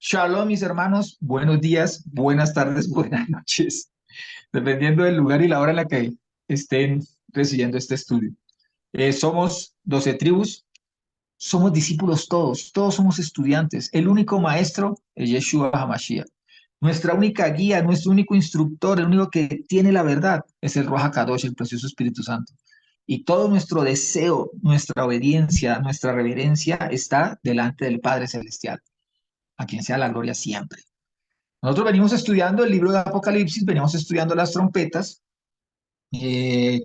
Shalom, mis hermanos. Buenos días, buenas tardes, buenas noches, dependiendo del lugar y la hora en la que estén recibiendo este estudio. Somos 12 tribus, somos discípulos todos, todos somos estudiantes. El único maestro es Yeshua HaMashiach. Nuestra única guía, nuestro único instructor, el único que tiene la verdad es el Ruach HaKadosh, el precioso Espíritu Santo. Y todo nuestro deseo, nuestra obediencia, nuestra reverencia está delante del Padre Celestial, a quien sea la gloria siempre. Nosotros venimos estudiando el libro de Apocalipsis, venimos estudiando las trompetas,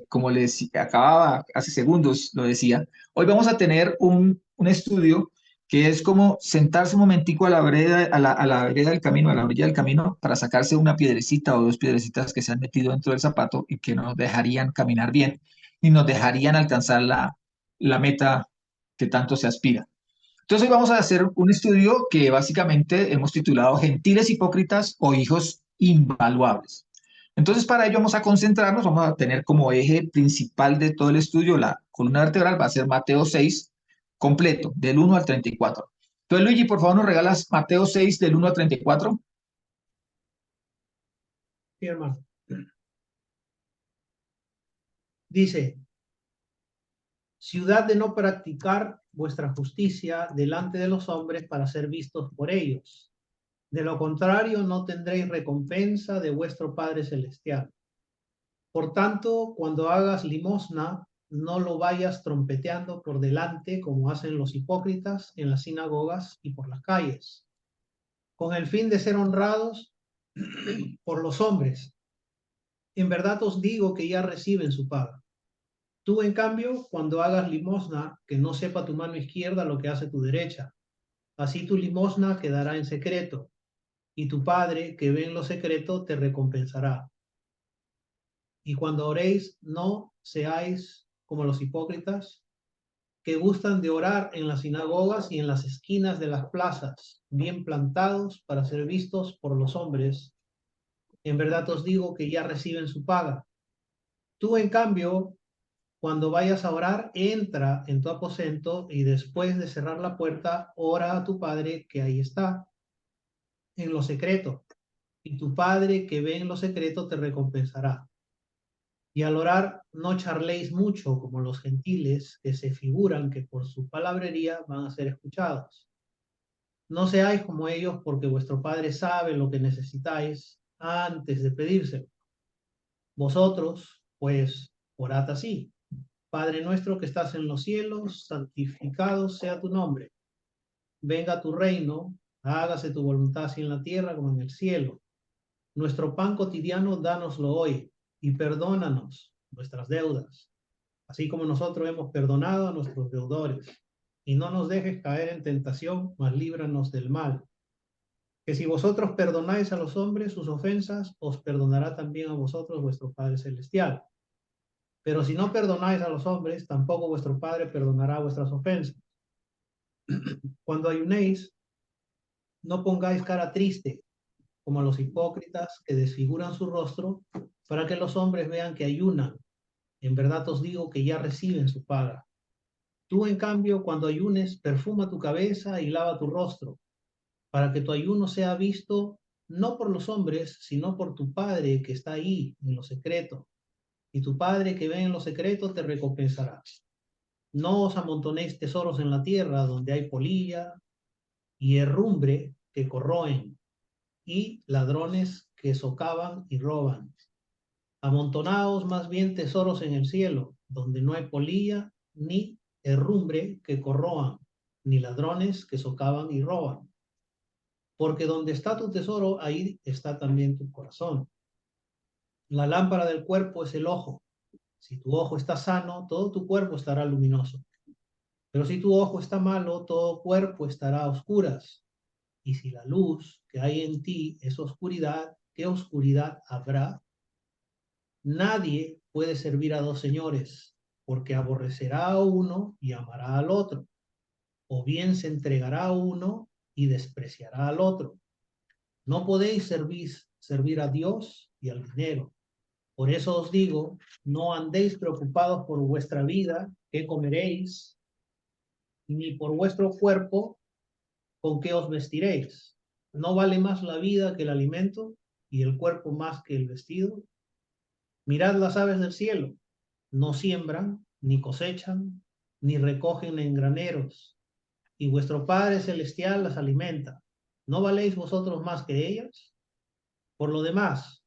como les acababa hace segundos, lo decía. Hoy vamos a tener un estudio que es como sentarse un momentico a la vereda, a la vereda del camino, a la orilla del camino, para sacarse una piedrecita o dos piedrecitas que se han metido dentro del zapato y que nos dejarían caminar bien y nos dejarían alcanzar la meta que tanto se aspira. Entonces hoy vamos a hacer un estudio que básicamente hemos titulado Gentiles hipócritas o hijos invaluables. Entonces para ello vamos a concentrarnos, vamos a tener como eje principal de todo el estudio, la columna vertebral va a ser Mateo 6 completo, del 1 al 34. Entonces Luigi, por favor nos regalas Mateo 6 del 1 al 34. Sí, hermano. Dice, ciudad de no practicar vuestra justicia delante de los hombres para ser vistos por ellos. De lo contrario, no tendréis recompensa de vuestro Padre Celestial. Por tanto, cuando hagas limosna, no lo vayas trompeteando por delante como hacen los hipócritas en las sinagogas y por las calles, con el fin de ser honrados por los hombres. En verdad os digo que ya reciben su paga. Tú, en cambio, cuando hagas limosna, que no sepa tu mano izquierda lo que hace tu derecha. Así tu limosna quedará en secreto, y tu Padre, que ve en lo secreto, te recompensará. Y cuando oréis, no seáis como los hipócritas, que gustan de orar en las sinagogas y en las esquinas de las plazas, bien plantados para ser vistos por los hombres. En verdad os digo que ya reciben su paga. Tú, en cambio, cuando vayas a orar, entra en tu aposento y después de cerrar la puerta, ora a tu Padre que ahí está, en lo secreto. Y tu Padre que ve en lo secreto te recompensará. Y al orar, no charléis mucho como los gentiles que se figuran que por su palabrería van a ser escuchados. No seáis como ellos, porque vuestro Padre sabe lo que necesitáis antes de pedírselo. Vosotros, pues, orad así. Padre nuestro que estás en los cielos, santificado sea tu nombre. Venga tu reino, hágase tu voluntad así en la tierra como en el cielo. Nuestro pan cotidiano, dánoslo hoy y perdónanos nuestras deudas, así como nosotros hemos perdonado a nuestros deudores. Y no nos dejes caer en tentación, mas líbranos del mal. Que si vosotros perdonáis a los hombres sus ofensas, os perdonará también a vosotros vuestro Padre Celestial. Pero si no perdonáis a los hombres, tampoco vuestro Padre perdonará vuestras ofensas. Cuando ayunéis, no pongáis cara triste, como los hipócritas que desfiguran su rostro, para que los hombres vean que ayunan. En verdad os digo que ya reciben su paga. Tú, en cambio, cuando ayunes, perfuma tu cabeza y lava tu rostro, para que tu ayuno sea visto no por los hombres, sino por tu Padre que está ahí en lo secreto. Y tu Padre que ve en lo secreto te recompensará. No os amontonéis tesoros en la tierra, donde hay polilla y herrumbre que corroen, y ladrones que socavan y roban. Amontonaos más bien tesoros en el cielo, donde no hay polilla ni herrumbre que corroan, ni ladrones que socavan y roban. Porque donde está tu tesoro, ahí está también tu corazón. La lámpara del cuerpo es el ojo. Si tu ojo está sano, todo tu cuerpo estará luminoso. Pero si tu ojo está malo, todo cuerpo estará a oscuras. Y si la luz que hay en ti es oscuridad, ¿qué oscuridad habrá? Nadie puede servir a dos señores, porque aborrecerá a uno y amará al otro, o bien se entregará a uno y despreciará al otro. No podéis servir a Dios y al dinero. Por eso os digo, no andéis preocupados por vuestra vida, qué comeréis, ni por vuestro cuerpo, con qué os vestiréis. ¿No vale más la vida que el alimento y el cuerpo más que el vestido? Mirad las aves del cielo, no siembran, ni cosechan, ni recogen en graneros, y vuestro Padre Celestial las alimenta. ¿No valéis vosotros más que ellas? Por lo demás,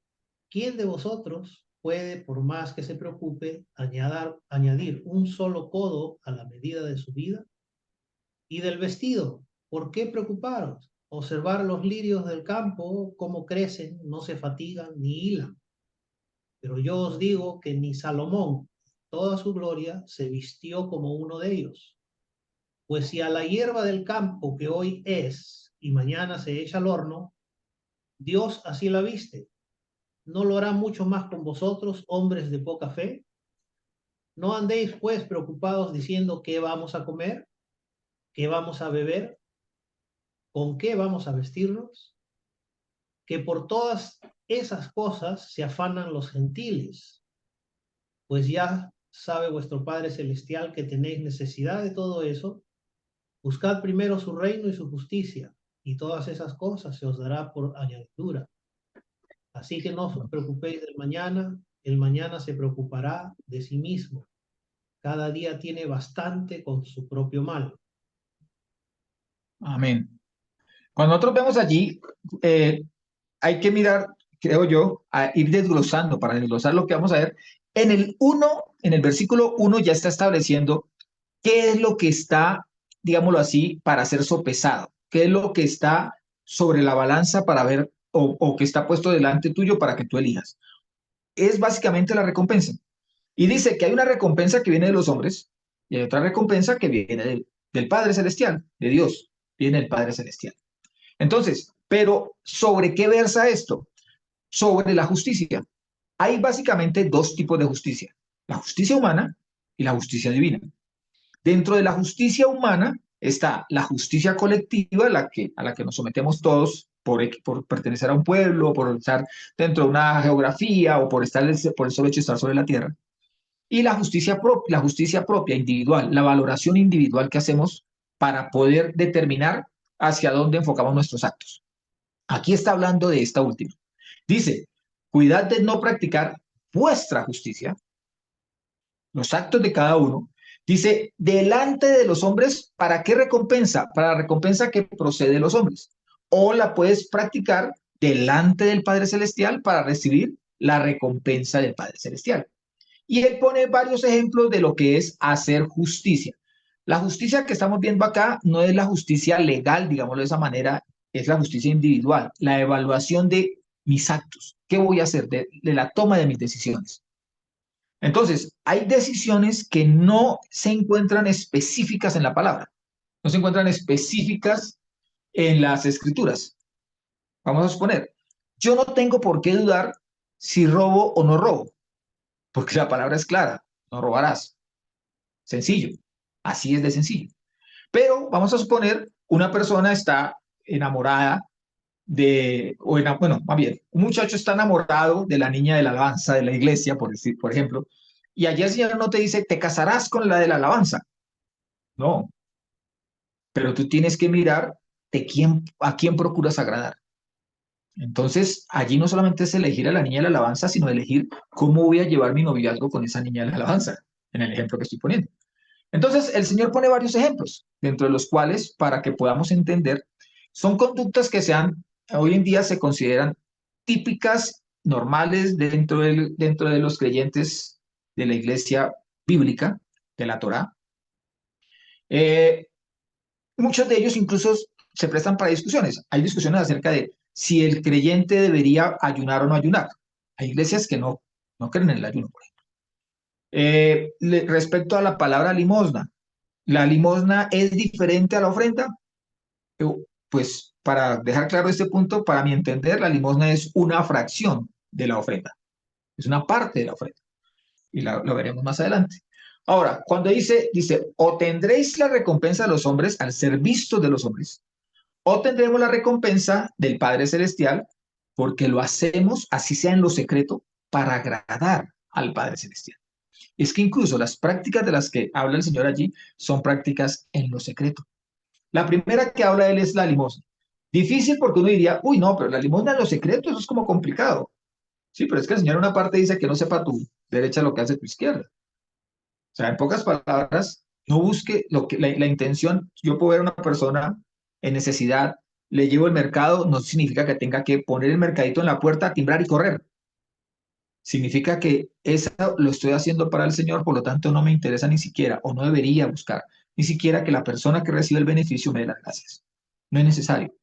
¿quién de vosotros puede, por más que se preocupe, añadir un solo codo a la medida de su vida? Y del vestido, ¿por qué preocuparos? Observar los lirios del campo, cómo crecen, no se fatigan ni hilan. Pero yo os digo que ni Salomón, toda su gloria, se vistió como uno de ellos. Pues si a la hierba del campo que hoy es y mañana se echa al horno, Dios así la viste, ¿no lo hará mucho más con vosotros, hombres de poca fe? No andéis pues preocupados diciendo qué vamos a comer, qué vamos a beber, con qué vamos a vestirnos, que por todas esas cosas se afanan los gentiles, pues ya sabe vuestro Padre Celestial que tenéis necesidad de todo eso. Buscad primero su reino y su justicia, y todas esas cosas se os dará por añadidura. Así que no os preocupéis del mañana, el mañana se preocupará de sí mismo. Cada día tiene bastante con su propio mal. Amén. Cuando nosotros vemos allí, hay que mirar, creo yo, a ir desglosando, para desglosar lo que vamos a ver. En el en el versículo 1 ya está estableciendo qué es lo que está, digámoslo así, para ser sopesado, qué es lo que está sobre la balanza para ver o que está puesto delante tuyo para que tú elijas. Es básicamente la recompensa. Y dice que hay una recompensa que viene de los hombres y hay otra recompensa que viene del Padre Celestial, de Dios, viene el Padre Celestial. Entonces, pero ¿sobre qué versa esto? Sobre la justicia. Hay básicamente dos tipos de justicia, la justicia humana y la justicia divina. Dentro de la justicia humana está la justicia colectiva, a la que nos sometemos todos por pertenecer a un pueblo, por estar dentro de una geografía o por el solo hecho de estar sobre la tierra. Y la justicia propia, individual, la valoración individual que hacemos para poder determinar hacia dónde enfocamos nuestros actos. Aquí está hablando de esta última. Dice, cuidad de no practicar vuestra justicia, los actos de cada uno. Dice, delante de los hombres, ¿para qué recompensa? Para la recompensa que procede de los hombres. O la puedes practicar delante del Padre Celestial para recibir la recompensa del Padre Celestial. Y él pone varios ejemplos de lo que es hacer justicia. La justicia que estamos viendo acá no es la justicia legal, digámoslo de esa manera, es la justicia individual, la evaluación de mis actos. ¿Qué voy a hacer? De la toma de mis decisiones. Entonces, hay decisiones que no se encuentran específicas en la palabra, no se encuentran específicas en las escrituras. Vamos a suponer, yo no tengo por qué dudar si robo o no robo, porque la palabra es clara, no robarás. Sencillo, así es de sencillo. Pero vamos a suponer una persona está enamorada bueno, más bien, un muchacho está enamorado de la niña de la alabanza de la iglesia, por ejemplo, y allí el Señor no te dice, te casarás con la de la alabanza. No, pero tú tienes que mirar a quién procuras agradar. Entonces, allí no solamente es elegir a la niña de la alabanza, sino elegir cómo voy a llevar mi noviazgo con esa niña de la alabanza, en el ejemplo que estoy poniendo. Entonces, el Señor pone varios ejemplos, dentro de los cuales, para que podamos entender, son conductas que hoy en día se consideran típicas, normales dentro de los creyentes de la iglesia bíblica, de la Torá. Eh, Muchos de ellos incluso se prestan para discusiones. Hay discusiones acerca de si el creyente debería ayunar o no ayunar. Hay iglesias que no creen en el ayuno, por ejemplo. Respecto a la palabra limosna, ¿la limosna es diferente a la ofrenda? Pues para dejar claro este punto, para mi entender, la limosna es una fracción de la ofrenda, es una parte de la ofrenda, y lo veremos más adelante. Ahora, cuando dice, o tendréis la recompensa de los hombres al ser vistos de los hombres, o tendremos la recompensa del Padre Celestial, porque lo hacemos, así sea en lo secreto, para agradar al Padre Celestial. Es que incluso las prácticas de las que habla el Señor allí son prácticas en lo secreto. La primera que habla él es la limosna. Difícil porque uno diría, uy, no, pero la limosna en los secretos, eso es como complicado. Sí, pero es que el Señor en una parte dice que no sepa tu derecha lo que hace tu izquierda. O sea, en pocas palabras, no busque la intención. Yo puedo ver a una persona en necesidad, le llevo el mercado, no significa que tenga que poner el mercadito en la puerta, timbrar y correr. Significa que eso lo estoy haciendo para el Señor, por lo tanto no me interesa ni siquiera, o no debería buscar, ni siquiera que la persona que recibe el beneficio me dé las gracias. No es necesario.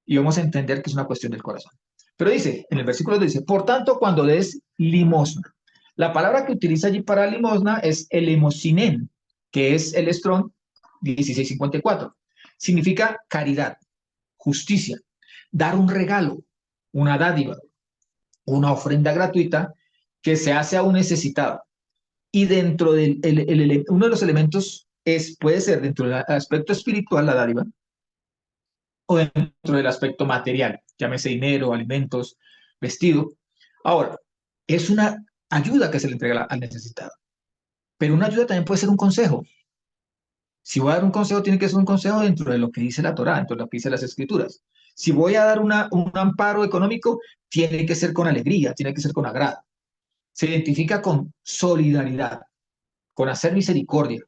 Y vamos a entender que es una cuestión del corazón. Pero dice, en el versículo dice, por tanto, cuando des limosna. La palabra que utiliza allí para limosna es elemosinen, que es el Strong 1654. Significa caridad, justicia, dar un regalo, una dádiva, una ofrenda gratuita que se hace a un necesitado. Y dentro del uno de los elementos puede ser dentro del aspecto espiritual la dádiva, o dentro del aspecto material, llámese dinero, alimentos, vestido. Ahora, es una ayuda que se le entrega al necesitado, pero una ayuda también puede ser un consejo. Si voy a dar un consejo, tiene que ser un consejo dentro de lo que dice la Torá, dentro de lo que dice las Escrituras. Si voy a dar un amparo económico, tiene que ser con alegría, tiene que ser con agrado. Se identifica con solidaridad, con hacer misericordia.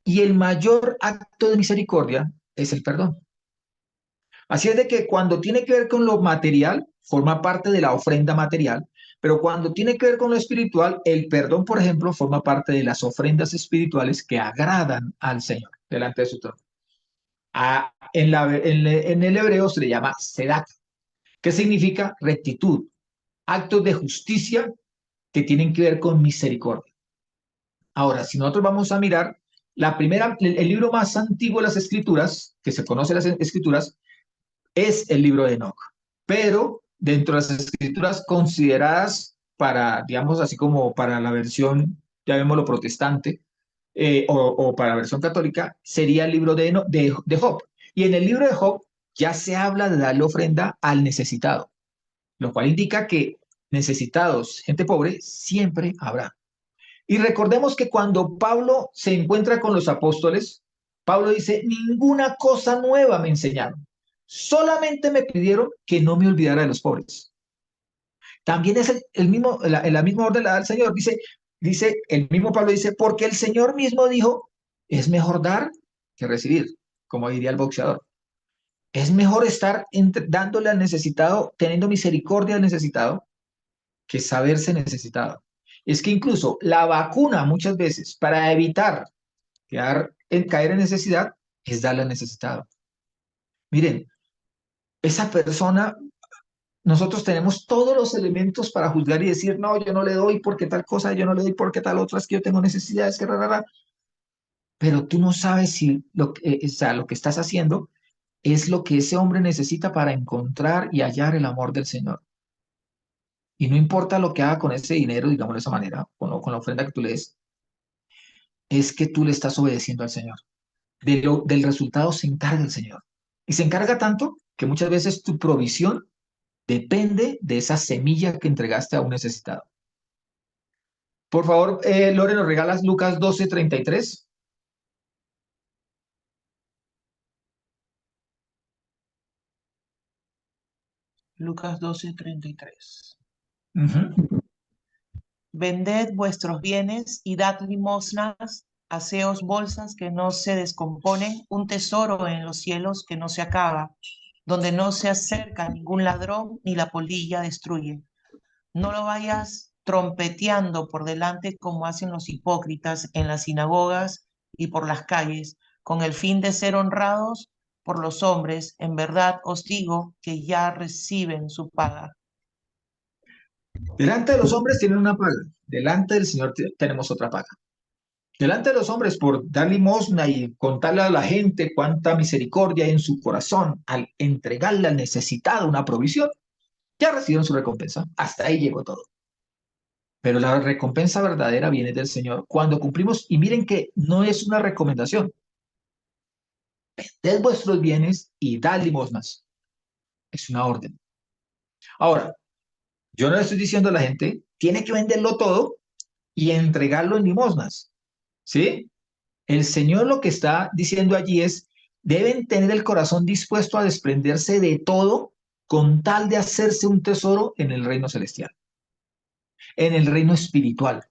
Y el mayor acto de misericordia es el perdón. Así es de que cuando tiene que ver con lo material, forma parte de la ofrenda material, pero cuando tiene que ver con lo espiritual, el perdón, por ejemplo, forma parte de las ofrendas espirituales que agradan al Señor delante de su trono. En el hebreo se le llama sedat, que significa rectitud, actos de justicia que tienen que ver con misericordia. Ahora, si nosotros vamos a mirar el libro más antiguo de las escrituras, que se conoce las escrituras, es el libro de Enoch. Pero dentro de las escrituras consideradas para, digamos así como para la versión, llamémoslo protestante, o para la versión católica, sería el libro de Job. Y en el libro de Job ya se habla de darle ofrenda al necesitado, lo cual indica que necesitados, gente pobre, siempre habrá. Y recordemos que cuando Pablo se encuentra con los apóstoles, Pablo dice, ninguna cosa nueva me enseñaron, solamente me pidieron que no me olvidara de los pobres. También es la misma orden la da el Señor. El mismo Pablo dice, porque el Señor mismo dijo, es mejor dar que recibir, como diría el boxeador. Es mejor estar dándole al necesitado, teniendo misericordia al necesitado, que saberse necesitado. Es que incluso la vacuna muchas veces para evitar caer en necesidad es darle al necesitado. Miren, esa persona, nosotros tenemos todos los elementos para juzgar y decir, no, yo no le doy porque tal cosa, yo no le doy porque tal otra, es que yo tengo necesidades, que rara, pero tú no sabes si o sea, lo que estás haciendo es lo que ese hombre necesita para encontrar y hallar el amor del Señor. Y no importa lo que haga con ese dinero, digamos de esa manera, con la ofrenda que tú le des, es que tú le estás obedeciendo al Señor. Del resultado se encarga el Señor. Y se encarga tanto que muchas veces tu provisión depende de esa semilla que entregaste a un necesitado. Por favor, Lore, ¿nos regalas Lucas 12:33? Lucas 12:33. Uh-huh. Vended vuestros bienes y dad limosnas, haceos bolsas que no se descomponen, un tesoro en los cielos que no se acaba, donde no se acerca ningún ladrón ni la polilla destruye. No lo vayas trompeteando por delante como hacen los hipócritas en las sinagogas y por las calles, con el fin de ser honrados por los hombres. En verdad os digo que ya reciben su paga. Delante de los hombres tienen una paga, delante del Señor tenemos otra paga. Delante de los hombres, por dar limosna y contarle a la gente cuánta misericordia hay en su corazón, al entregarle al necesitado una provisión, ya recibieron su recompensa. Hasta ahí llegó todo. Pero la recompensa verdadera viene del Señor cuando cumplimos, y miren que no es una recomendación. Vended vuestros bienes y dad limosnas. Es una orden. Ahora, yo no le estoy diciendo a la gente, tiene que venderlo todo y entregarlo en limosnas. ¿Sí? El Señor lo que está diciendo allí es, Deben tener el corazón dispuesto a desprenderse de todo con tal de hacerse un tesoro en el reino celestial, en el reino espiritual.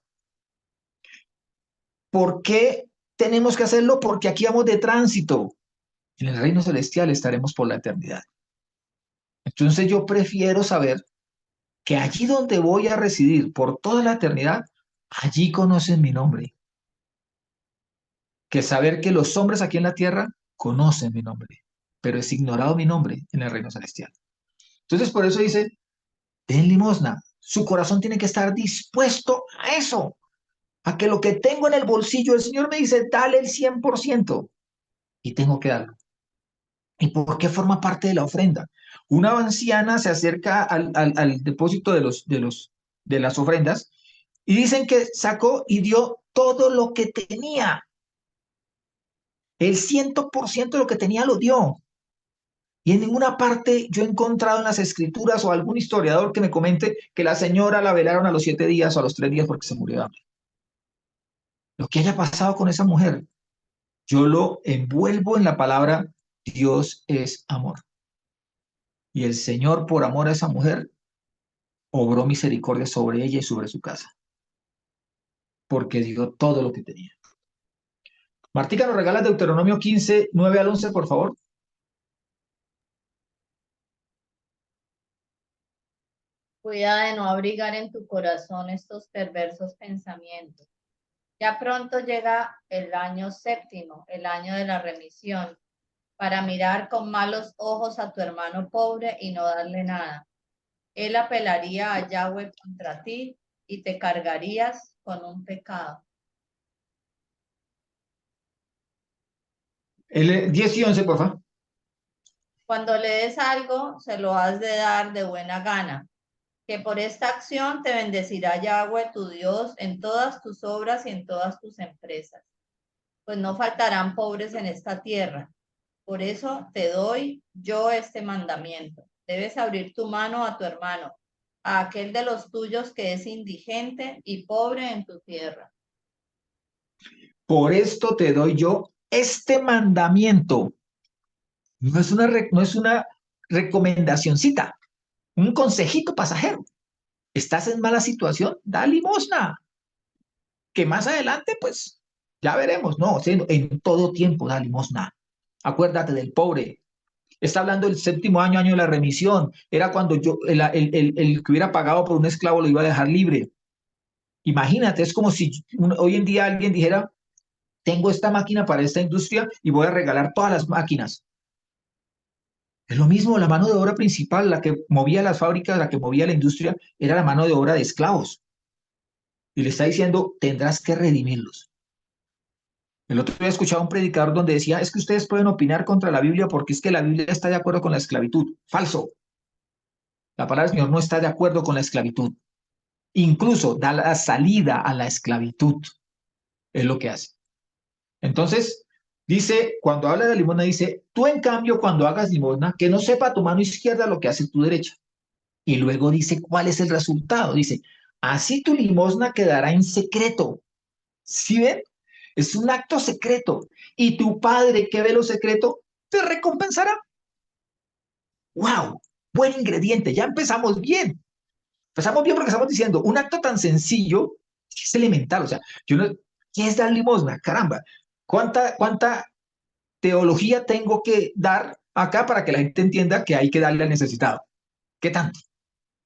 ¿Por qué tenemos que hacerlo? Porque aquí vamos de tránsito. En el reino celestial estaremos por la eternidad. Entonces yo prefiero saber que allí donde voy a residir por toda la eternidad, allí conocen mi nombre. Que saber que los hombres aquí en la tierra conocen mi nombre, pero es ignorado mi nombre en el reino celestial. Entonces por eso dice, den limosna. Su corazón tiene que estar dispuesto a eso, a que lo que tengo en el bolsillo, el Señor me dice, dale el 100% y tengo que darlo. ¿Y por qué forma parte de la ofrenda? Una anciana se acerca al depósito de las ofrendas y dicen que sacó y dio todo lo que tenía. El 100% de lo que tenía lo dio. Y en ninguna parte yo he encontrado en las escrituras o algún historiador que me comente que la señora la velaron a los 7 días o a los 3 días porque se murió de hambre. Lo que haya pasado con esa mujer, yo lo envuelvo en la palabra Dios es amor. Y el Señor, por amor a esa mujer, obró misericordia sobre ella y sobre su casa, porque dio todo lo que tenía. Martica, ¿nos regalas Deuteronomio 15, 9 al 11, por favor? Cuida de no abrigar en tu corazón estos perversos pensamientos. Ya pronto llega el año séptimo, el año de la remisión, para mirar con malos ojos a tu hermano pobre y no darle nada. Él apelaría a Yahweh contra ti y te cargarías con un pecado. El 10 y 11, por favor. Cuando le des algo, se lo has de dar de buena gana, que por esta acción te bendecirá Yahweh tu Dios en todas tus obras y en todas tus empresas, pues no faltarán pobres en esta tierra. Por eso te doy yo este mandamiento. Debes abrir tu mano a tu hermano, a aquel de los tuyos que es indigente y pobre en tu tierra. Por esto te doy yo este mandamiento. No es una recomendacioncita, un consejito pasajero. Estás en mala situación, da limosna. Que más adelante, pues, ya veremos. No, en todo tiempo da limosna. Acuérdate del pobre. Está hablando del séptimo año, año de la remisión. Era cuando el que hubiera pagado por un esclavo lo iba a dejar libre. Imagínate, es como si hoy en día alguien dijera, tengo esta máquina para esta industria y voy a regalar todas las máquinas. Es lo mismo, la mano de obra principal, la que movía las fábricas, la que movía la industria, era la mano de obra de esclavos. Y le está diciendo, tendrás que redimirlos. El otro día escuchaba a un predicador donde decía, es que ustedes pueden opinar contra la Biblia porque es que la Biblia está de acuerdo con la esclavitud. Falso. La palabra del Señor no está de acuerdo con la esclavitud. Incluso da la salida a la esclavitud. Es lo que hace. Entonces, dice, cuando habla de limosna, dice, tú en cambio, cuando hagas limosna, que no sepa tu mano izquierda lo que hace tu derecha. Y luego dice, ¿cuál es el resultado? Dice, así tu limosna quedará en secreto. ¿Sí ven? Es un acto secreto. Y tu padre que ve lo secreto, te recompensará. ¡Wow! Buen ingrediente. Ya empezamos bien. Empezamos bien porque estamos diciendo, un acto tan sencillo es elemental. O sea, ¿qué es dar limosna? Caramba. ¿Cuánta teología tengo que dar acá para que la gente entienda que hay que darle al necesitado? ¿Qué tanto?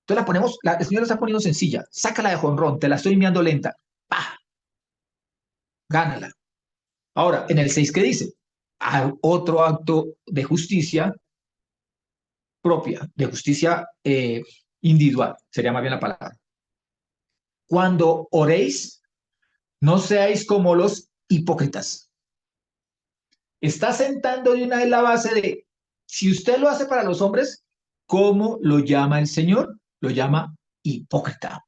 Entonces el Señor la está poniendo sencilla. Sácala de jonrón, te la estoy enviando lenta. ¡Pah! Gánala. Ahora, en el 6, ¿qué dice? Otro acto de justicia propia, de justicia individual, sería más bien la palabra. Cuando oréis, no seáis como los hipócritas. Está sentando de una vez la base de, si usted lo hace para los hombres, ¿cómo lo llama el Señor? Lo llama hipócrita.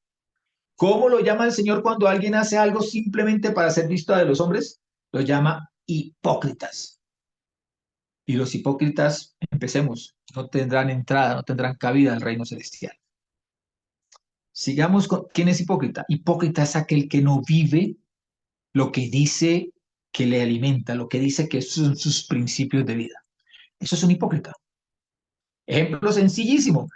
¿Cómo lo llama el Señor cuando alguien hace algo simplemente para ser visto de los hombres? Lo llama hipócritas. Y los hipócritas, empecemos, no tendrán entrada, no tendrán cabida al reino celestial. Sigamos con, ¿quién es hipócrita? Hipócrita es aquel que no vive lo que dice que le alimenta, lo que dice que son sus principios de vida. Eso es un hipócrita. Ejemplo sencillísimo.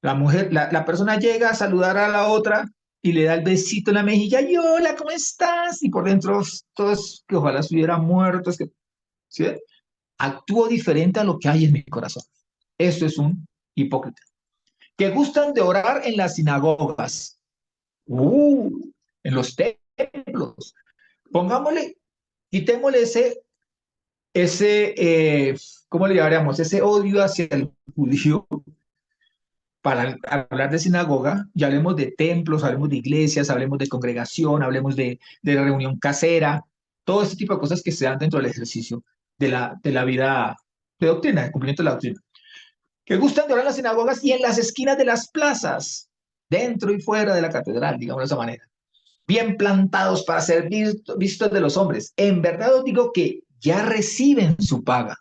La persona llega a saludar a la otra y le da el besito en la mejilla y hola, ¿cómo estás? Y por dentro todos que ojalá estuvieran muertos. ¿Sí? Actúo diferente a lo que hay en mi corazón. Eso es un hipócrita. Que gustan de orar en las sinagogas. En los templos. Pongámosle, quitémosle ¿cómo le llamaríamos? Ese odio hacia el judío. Para hablar de sinagoga, ya hablemos de templos, hablemos de iglesias, hablemos de congregación, hablemos de reunión casera, todo este tipo de cosas que se dan dentro del ejercicio de la vida de doctrina, de cumplimiento de la doctrina. Que gustan de orar en las sinagogas y en las esquinas de las plazas, dentro y fuera de la catedral, digamos de esa manera. Bien plantados para ser vistos de los hombres. En verdad os digo que ya reciben su paga.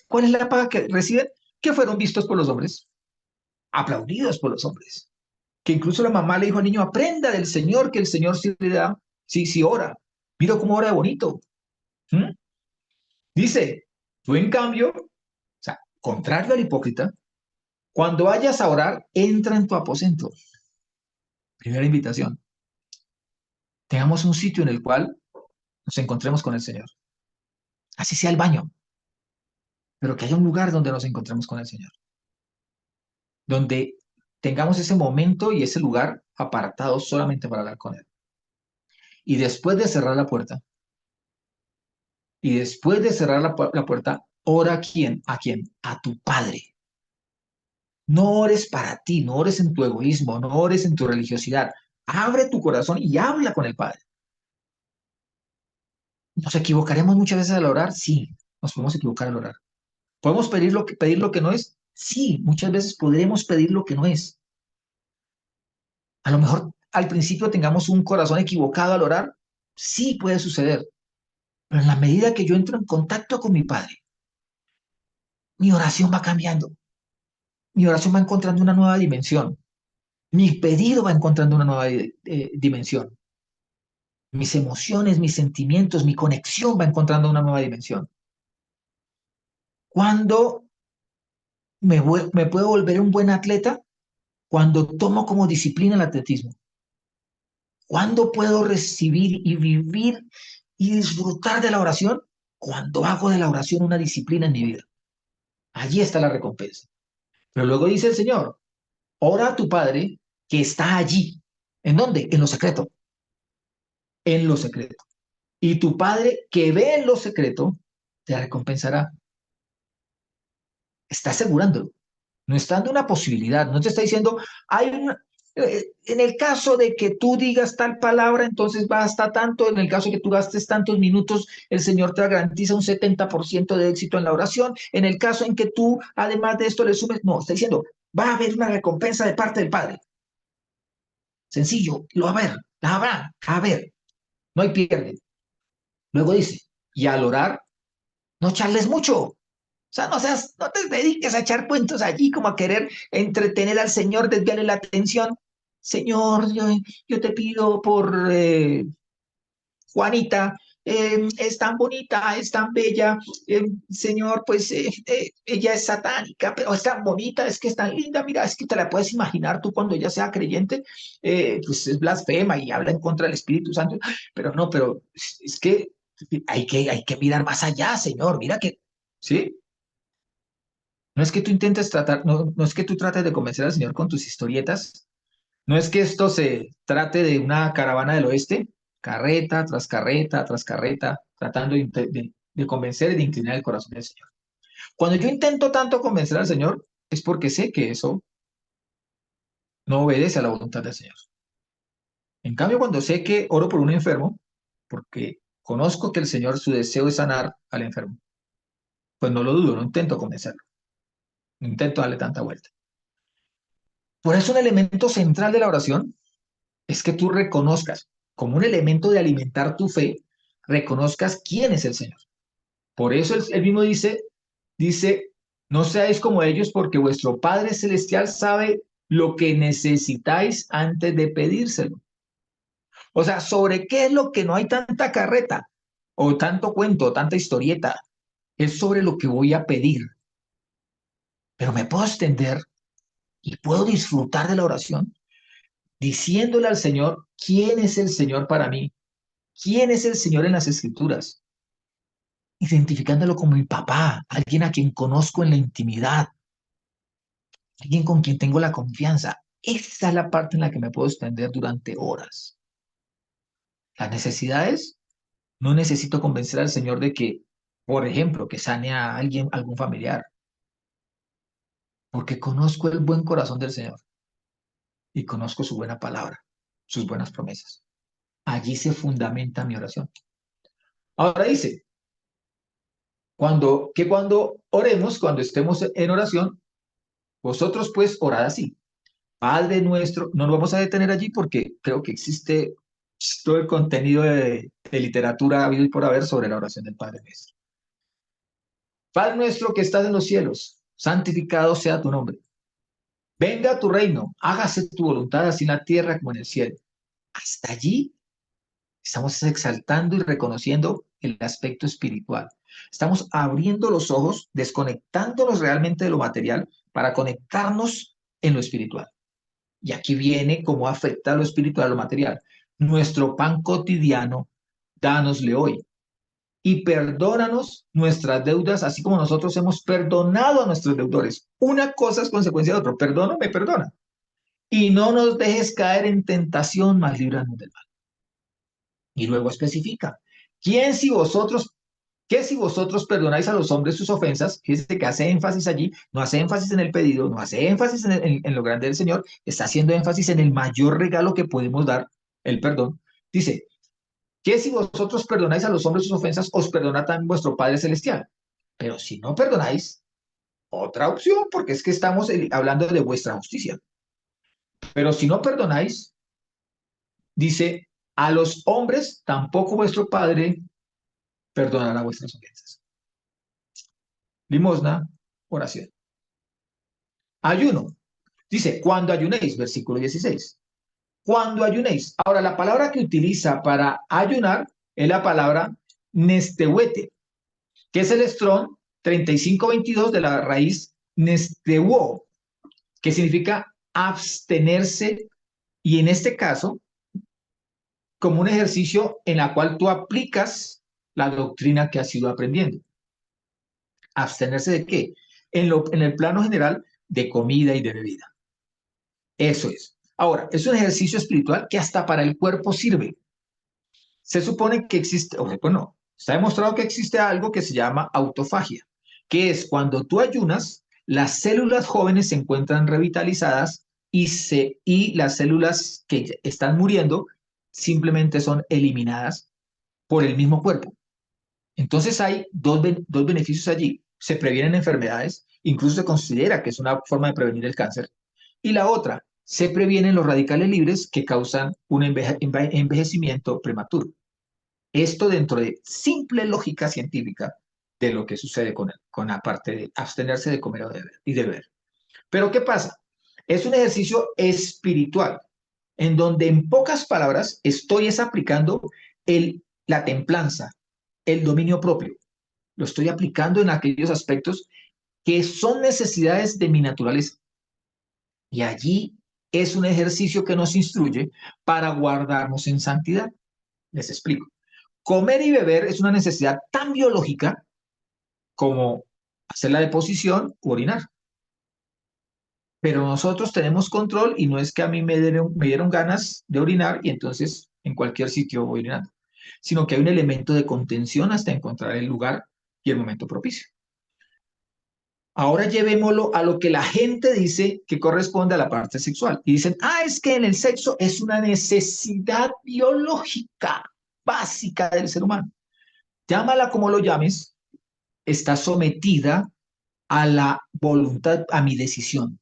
¿Cuál es la paga que reciben? Que fueron vistos por los hombres, aplaudidos por los hombres. Que incluso la mamá le dijo al niño, aprenda del Señor, que el Señor sí le da, sí ora. Mira cómo ora de bonito. ¿Mm? Dice, tú en cambio, o sea, contrario al hipócrita, cuando vayas a orar, entra en tu aposento. Primera invitación. Tengamos un sitio en el cual nos encontremos con el Señor. Así sea el baño, pero que haya un lugar donde nos encontremos con el Señor. Donde tengamos ese momento y ese lugar apartado solamente para hablar con Él. Y después de cerrar la puerta, la puerta, ora a quién, a tu Padre. No ores para ti, no ores en tu egoísmo, no ores en tu religiosidad. Abre tu corazón y habla con el Padre. ¿Nos equivocaremos muchas veces al orar? Sí, nos podemos equivocar al orar. ¿Podemos pedir lo que no es? Sí, muchas veces podremos pedir lo que no es. A lo mejor al principio tengamos un corazón equivocado al orar. Sí, puede suceder. Pero en la medida que yo entro en contacto con mi Padre, mi oración va cambiando. Mi oración va encontrando una nueva dimensión. Mi pedido va encontrando una nueva dimensión. Mis emociones, mis sentimientos, mi conexión va encontrando una nueva dimensión. ¿Cuándo me puedo volver un buen atleta? Cuando tomo como disciplina el atletismo. ¿Cuándo puedo recibir y vivir y disfrutar de la oración? Cuando hago de la oración una disciplina en mi vida. Allí está la recompensa. Pero luego dice el Señor, ora a tu Padre que está allí. ¿En dónde? En lo secreto. En lo secreto. Y tu Padre que ve en lo secreto te recompensará. Está asegurándolo. No está dando una posibilidad. No te está diciendo, en el caso de que tú digas tal palabra, entonces basta tanto. En el caso de que tú gastes tantos minutos, el Señor te garantiza un 70% de éxito en la oración. En el caso en que tú, además de esto, le sumes, no, está diciendo, va a haber una recompensa de parte del Padre. Sencillo, lo va a haber, la habrá, a ver, no hay pierde. Luego dice, y al orar, no charles mucho. O sea, no te dediques a echar cuentos allí como a querer entretener al Señor, desviarle la atención. Señor, yo te pido por Juanita, es tan bonita, es tan bella, Señor, pues ella es satánica, pero es tan bonita, es que es tan linda, mira, es que te la puedes imaginar tú cuando ella sea creyente, pues es blasfema y habla en contra del Espíritu Santo, pero no, pero es que hay que mirar más allá, Señor, mira que, ¿sí? No es que tú intentes tratar, no es que tú trates de convencer al Señor con tus historietas, no es que esto se trate de una caravana del oeste, carreta tras carreta, tratando de convencer y de inclinar el corazón del Señor. Cuando yo intento tanto convencer al Señor, es porque sé que eso no obedece a la voluntad del Señor. En cambio, cuando sé que oro por un enfermo, porque conozco que el Señor, su deseo es sanar al enfermo, pues no lo dudo, no intento convencerlo, no intento darle tanta vuelta. Por eso un elemento central de la oración es que tú reconozcas, como un elemento de alimentar tu fe, reconozcas quién es el Señor. Por eso él mismo dice, no seáis como ellos porque vuestro Padre Celestial sabe lo que necesitáis antes de pedírselo. O sea, ¿sobre qué es lo que no hay tanta carreta o tanto cuento, o tanta historieta? Es sobre lo que voy a pedir. Pero me puedo extender y puedo disfrutar de la oración diciéndole al Señor quién es el Señor para mí, quién es el Señor en las Escrituras, identificándolo como mi papá, alguien a quien conozco en la intimidad, alguien con quien tengo la confianza. Esa es la parte en la que me puedo extender durante horas. Las necesidades, no necesito convencer al Señor de que, por ejemplo, que sane a alguien, algún familiar, porque conozco el buen corazón del Señor y conozco su buena palabra, sus buenas promesas. Allí se fundamenta mi oración. Ahora dice, cuando oremos, cuando estemos en oración, vosotros pues orad así. Padre nuestro, no nos vamos a detener allí porque creo que existe todo el contenido de literatura habido y por haber sobre la oración del Padre nuestro. Padre nuestro que estás en los cielos, santificado sea tu nombre. Venga tu reino, hágase tu voluntad así en la tierra como en el cielo. Hasta allí estamos exaltando y reconociendo el aspecto espiritual. Estamos abriendo los ojos, desconectándonos realmente de lo material para conectarnos en lo espiritual. Y aquí viene cómo afecta lo espiritual a lo material. Nuestro pan cotidiano, dánosle hoy. Y perdónanos nuestras deudas, así como nosotros hemos perdonado a nuestros deudores. Una cosa es consecuencia de otra. Perdono, me perdona. Y no nos dejes caer en tentación, mas líbranos del mal. Y luego especifica, ¿quién si vosotros, qué si vosotros perdonáis a los hombres sus ofensas? Fíjese que hace énfasis allí, no hace énfasis en el pedido, no hace énfasis en lo grande del Señor, está haciendo énfasis en el mayor regalo que podemos dar, el perdón. Dice, ¿qué si vosotros perdonáis a los hombres sus ofensas? Os perdona también vuestro Padre Celestial. Pero si no perdonáis, otra opción, porque es que estamos hablando de vuestra justicia. Pero si no perdonáis, dice, a los hombres tampoco vuestro Padre perdonará vuestras ofensas. Limosna, oración. Ayuno. Dice, cuando ayunéis, versículo 16. Cuando ayunéis. Ahora, la palabra que utiliza para ayunar es la palabra nestehuete, que es el estrón 3522 de la raíz nesteuo, que significa abstenerse, y en este caso, como un ejercicio en la cual tú aplicas la doctrina que has ido aprendiendo. ¿Abstenerse de qué? En el plano general, de comida y de bebida. Eso es. Ahora, es un ejercicio espiritual que hasta para el cuerpo sirve. Se supone que existe, bueno, está demostrado que existe algo que se llama autofagia, que es cuando tú ayunas, las células jóvenes se encuentran revitalizadas y las células que están muriendo simplemente son eliminadas por el mismo cuerpo. Entonces hay dos beneficios allí. Se previenen enfermedades, incluso se considera que es una forma de prevenir el cáncer. Y la otra, se previenen los radicales libres que causan un envejecimiento prematuro. Esto dentro de simple lógica científica de lo que sucede con la parte de abstenerse de comer y de beber. Pero ¿qué pasa? Es un ejercicio espiritual, en donde en pocas palabras estoy aplicando la templanza, el dominio propio. Lo estoy aplicando en aquellos aspectos que son necesidades de mi naturaleza. Y allí es un ejercicio que nos instruye para guardarnos en santidad. Les explico. Comer y beber es una necesidad tan biológica como hacer la deposición u orinar. Pero nosotros tenemos control y no es que a mí me dieron ganas de orinar y entonces en cualquier sitio voy orinando, sino que hay un elemento de contención hasta encontrar el lugar y el momento propicio. Ahora llevémoslo a lo que la gente dice que corresponde a la parte sexual. Y dicen, es que en el sexo es una necesidad biológica básica del ser humano. Llámala como lo llames, está sometida a la voluntad, a mi decisión.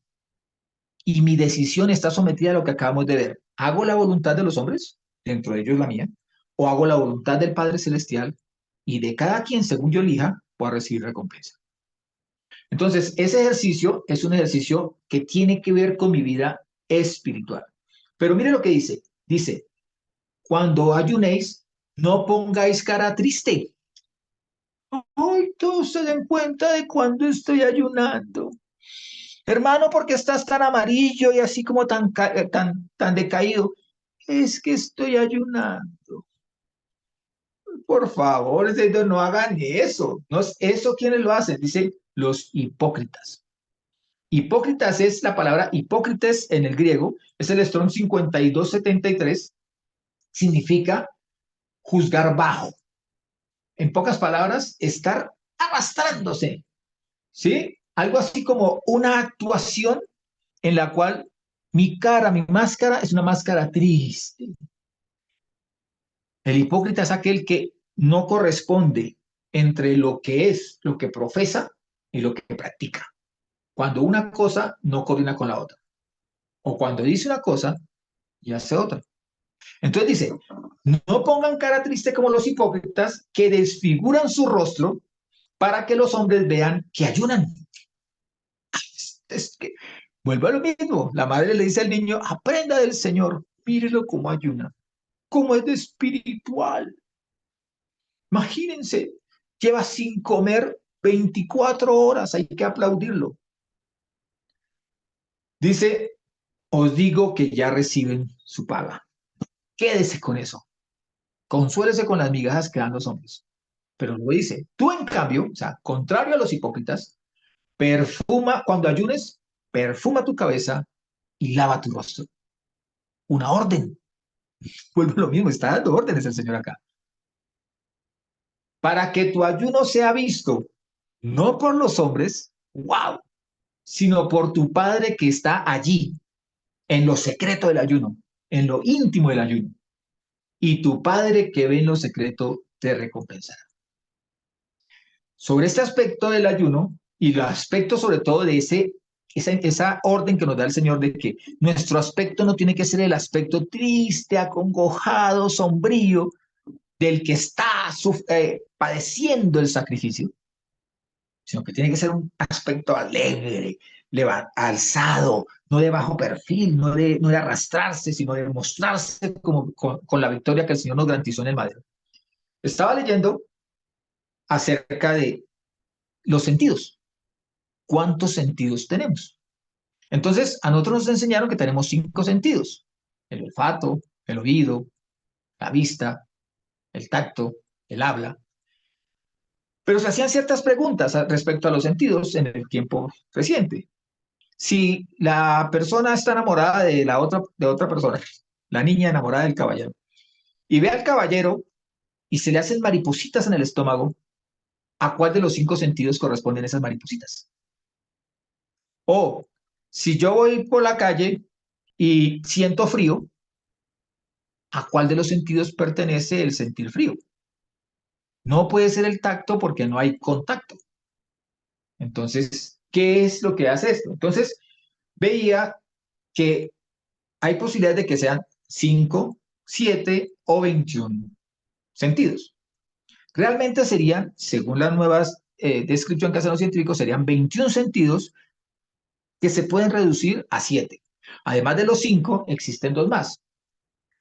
Y mi decisión está sometida a lo que acabamos de ver. ¿Hago la voluntad de los hombres, dentro de ellos la mía, o hago la voluntad del Padre Celestial? Y de cada quien, según yo elija, voy a recibir recompensa. Entonces, ese ejercicio es un ejercicio que tiene que ver con mi vida espiritual. Pero mire lo que dice. Dice, cuando ayunéis, no pongáis cara triste. Ay, todos se den cuenta de cuando estoy ayunando. Hermano, ¿por qué estás tan amarillo y así como tan decaído? Es que estoy ayunando. Por favor, no hagan eso. No es eso quienes lo hacen, dicen los hipócritas. Hipócritas es la palabra hipócrites en el griego, es el Strong 5273, significa juzgar bajo. En pocas palabras, estar arrastrándose, ¿sí? Algo así como una actuación en la cual mi cara, mi máscara es una máscara triste. El hipócrita es aquel que no corresponde entre lo que es, lo que profesa y lo que practica. Cuando una cosa no coordina con la otra. O cuando dice una cosa y hace otra. Entonces dice, no pongan cara triste como los hipócritas que desfiguran su rostro para que los hombres vean que ayunan. Es que vuelve a lo mismo. La madre le dice al niño, aprenda del Señor, mírelo cómo ayuna, cómo es de espiritual. Imagínense, lleva sin comer 24 horas, hay que aplaudirlo. Dice, os digo que ya reciben su paga. Quédese con eso. Consuélese con las migajas que dan los hombres. Pero luego dice, tú en cambio, o sea, contrario a los hipócritas, perfuma, cuando ayunes, perfuma tu cabeza y lava tu rostro. Una orden. Vuelve lo mismo, está dando órdenes el Señor acá. Para que tu ayuno sea visto, no por los hombres, wow, sino por tu Padre que está allí, en lo secreto del ayuno, en lo íntimo del ayuno. Y tu Padre que ve en lo secreto te recompensará. Sobre este aspecto del ayuno y el aspecto sobre todo de esa orden que nos da el Señor de que nuestro aspecto no tiene que ser el aspecto triste, acongojado, sombrío del que está padeciendo el sacrificio, sino que tiene que ser un aspecto alegre, alzado, no de bajo perfil, no de arrastrarse, sino de mostrarse como, con la victoria que el Señor nos garantizó en el madero. Estaba leyendo acerca de los sentidos. ¿Cuántos sentidos tenemos? Entonces, a nosotros nos enseñaron que tenemos 5 sentidos: el olfato, el oído, la vista, el tacto, el habla. Pero se hacían ciertas preguntas respecto a los sentidos en el tiempo reciente. Si la persona está enamorada de otra persona, la niña enamorada del caballero, y ve al caballero y se le hacen maripositas en el estómago, ¿a cuál de los 5 sentidos corresponden esas maripositas? O si yo voy por la calle y siento frío, ¿a cuál de los sentidos pertenece el sentir frío? No puede ser el tacto porque no hay contacto. Entonces, ¿qué es lo que hace esto? Entonces, veía que hay posibilidades de que sean 5, 7 o 21 sentidos. Realmente serían, según las nuevas descripción que hacen los científicos, serían 21 sentidos que se pueden reducir a 7. Además de los 5, existen 2 más.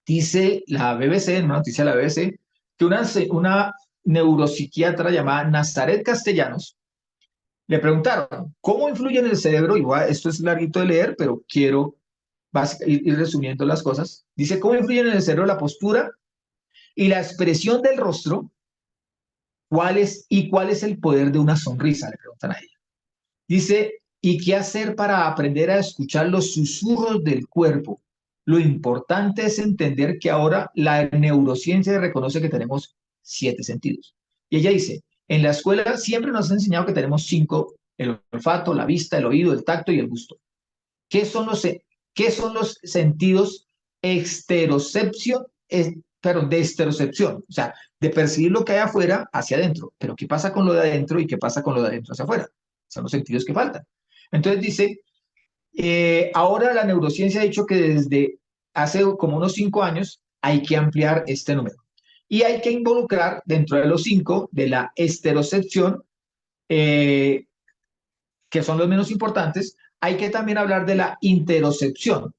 Dice la BBC, en una noticia de la BBC, que una neuropsiquiatra llamada Nazaret Castellanos le preguntaron, ¿cómo influye en el cerebro? Igual, esto es larguito de leer, pero quiero ir resumiendo las cosas. Dice, ¿cómo influye en el cerebro la postura y la expresión del rostro? ¿Cuál es el poder de una sonrisa? Le preguntan a ella. Dice, ¿y qué hacer para aprender a escuchar los susurros del cuerpo? Lo importante es entender que ahora la neurociencia reconoce que tenemos 7 sentidos. Y ella dice, en la escuela siempre nos han enseñado que tenemos 5, el olfato, la vista, el oído, el tacto y el gusto. ¿Qué son los sentidos exterocepción? De esterocepción, o sea, de percibir lo que hay afuera hacia adentro. Pero ¿qué pasa con lo de adentro y qué pasa con lo de adentro hacia afuera? Son los sentidos que faltan. Entonces dice, ahora la neurociencia ha dicho que desde hace como unos 5 años hay que ampliar este número. Y hay que involucrar dentro de los 5 de la esterocepción, que son los menos importantes, hay que también hablar de la interocepción.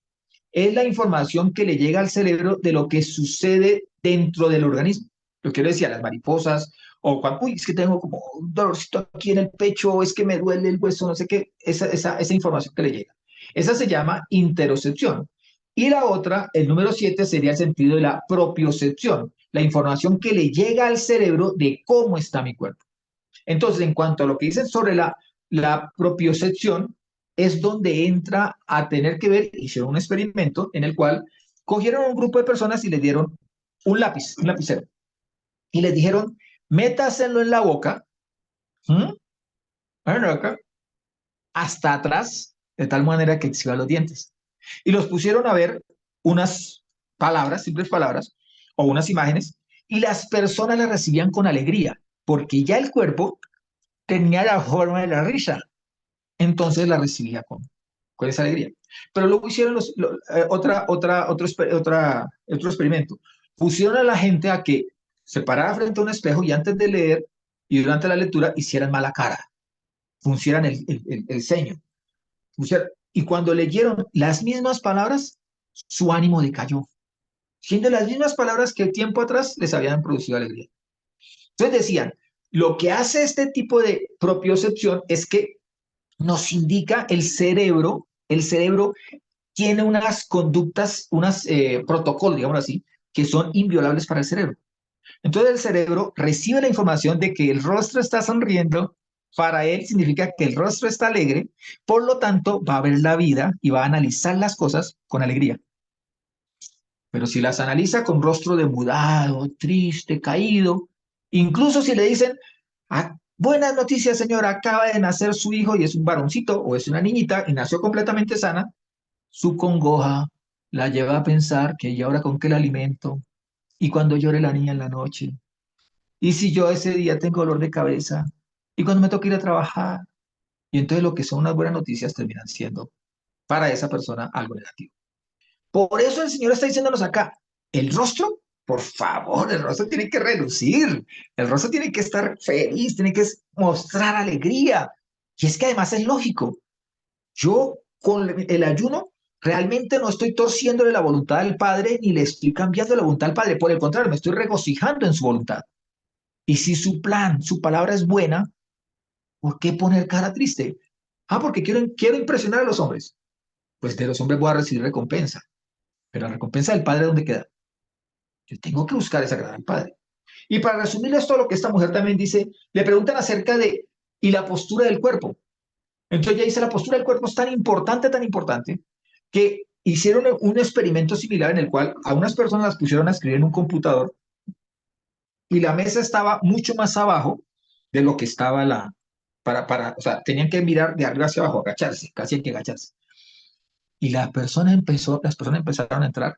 es la información que le llega al cerebro de lo que sucede dentro del organismo. Lo que yo decía, las mariposas, o cuando, uy, es que tengo como un dolorcito aquí en el pecho, o es que me duele el hueso, no sé qué, esa información que le llega. Esa se llama interocepción. Y la otra, el número 7, sería el sentido de la propiocepción, la información que le llega al cerebro de cómo está mi cuerpo. Entonces, en cuanto a lo que dicen sobre la propiocepción, es donde entra a tener que ver, hicieron un experimento en el cual cogieron a un grupo de personas y les dieron un lápiz, un lapicero, y les dijeron, métaselo en la boca, ¿m? En la boca, hasta atrás, de tal manera que exhiba los dientes. Y los pusieron a ver unas palabras, simples palabras, o unas imágenes, y las personas las recibían con alegría, porque ya el cuerpo tenía la forma de la risa, entonces la recibía con esa alegría. Pero luego hicieron otro experimento. Pusieron a la gente a que se parara frente a un espejo y antes de leer y durante la lectura hicieran mala cara, pusieran el ceño. Y cuando leyeron las mismas palabras, su ánimo decayó, siendo las mismas palabras que tiempo atrás les habían producido alegría. Entonces decían, lo que hace este tipo de propiocepción es que nos indica el cerebro tiene unas conductas, unos protocolos, digamos así, que son inviolables para el cerebro. Entonces el cerebro recibe la información de que el rostro está sonriendo, para él significa que el rostro está alegre, por lo tanto va a ver la vida y va a analizar las cosas con alegría. Pero si las analiza con rostro demudado, triste, caído, incluso si le dicen, ah, buenas noticias señora, acaba de nacer su hijo y es un varoncito o es una niñita y nació completamente sana, su congoja la lleva a pensar que ¿y ahora con qué la alimento? Y cuando llore la niña en la noche, y si yo ese día tengo dolor de cabeza, y cuando me toca ir a trabajar, y entonces lo que son unas buenas noticias terminan siendo para esa persona algo negativo. Por eso el Señor está diciéndonos acá, el rostro, por favor, el rostro tiene que relucir, el rostro tiene que estar feliz, tiene que mostrar alegría. Y es que además es lógico, yo con el ayuno realmente no estoy torciéndole la voluntad al Padre ni le estoy cambiando la voluntad al Padre, por el contrario, me estoy regocijando en su voluntad. Y si su plan, su palabra es buena, ¿por qué poner cara triste? Ah, porque quiero impresionar a los hombres. Pues de los hombres voy a recibir recompensa. Pero la recompensa del Padre, ¿dónde queda? Yo tengo que buscar esa agradar al Padre. Y para resumirles todo lo que esta mujer también dice, le preguntan acerca de, y la postura del cuerpo. Entonces ella dice, la postura del cuerpo es tan importante, que hicieron un experimento similar en el cual a unas personas las pusieron a escribir en un computador y la mesa estaba mucho más abajo de lo que estaba o sea, tenían que mirar de arriba hacia abajo, agacharse, casi hay que agacharse. Y las personas empezaron a entrar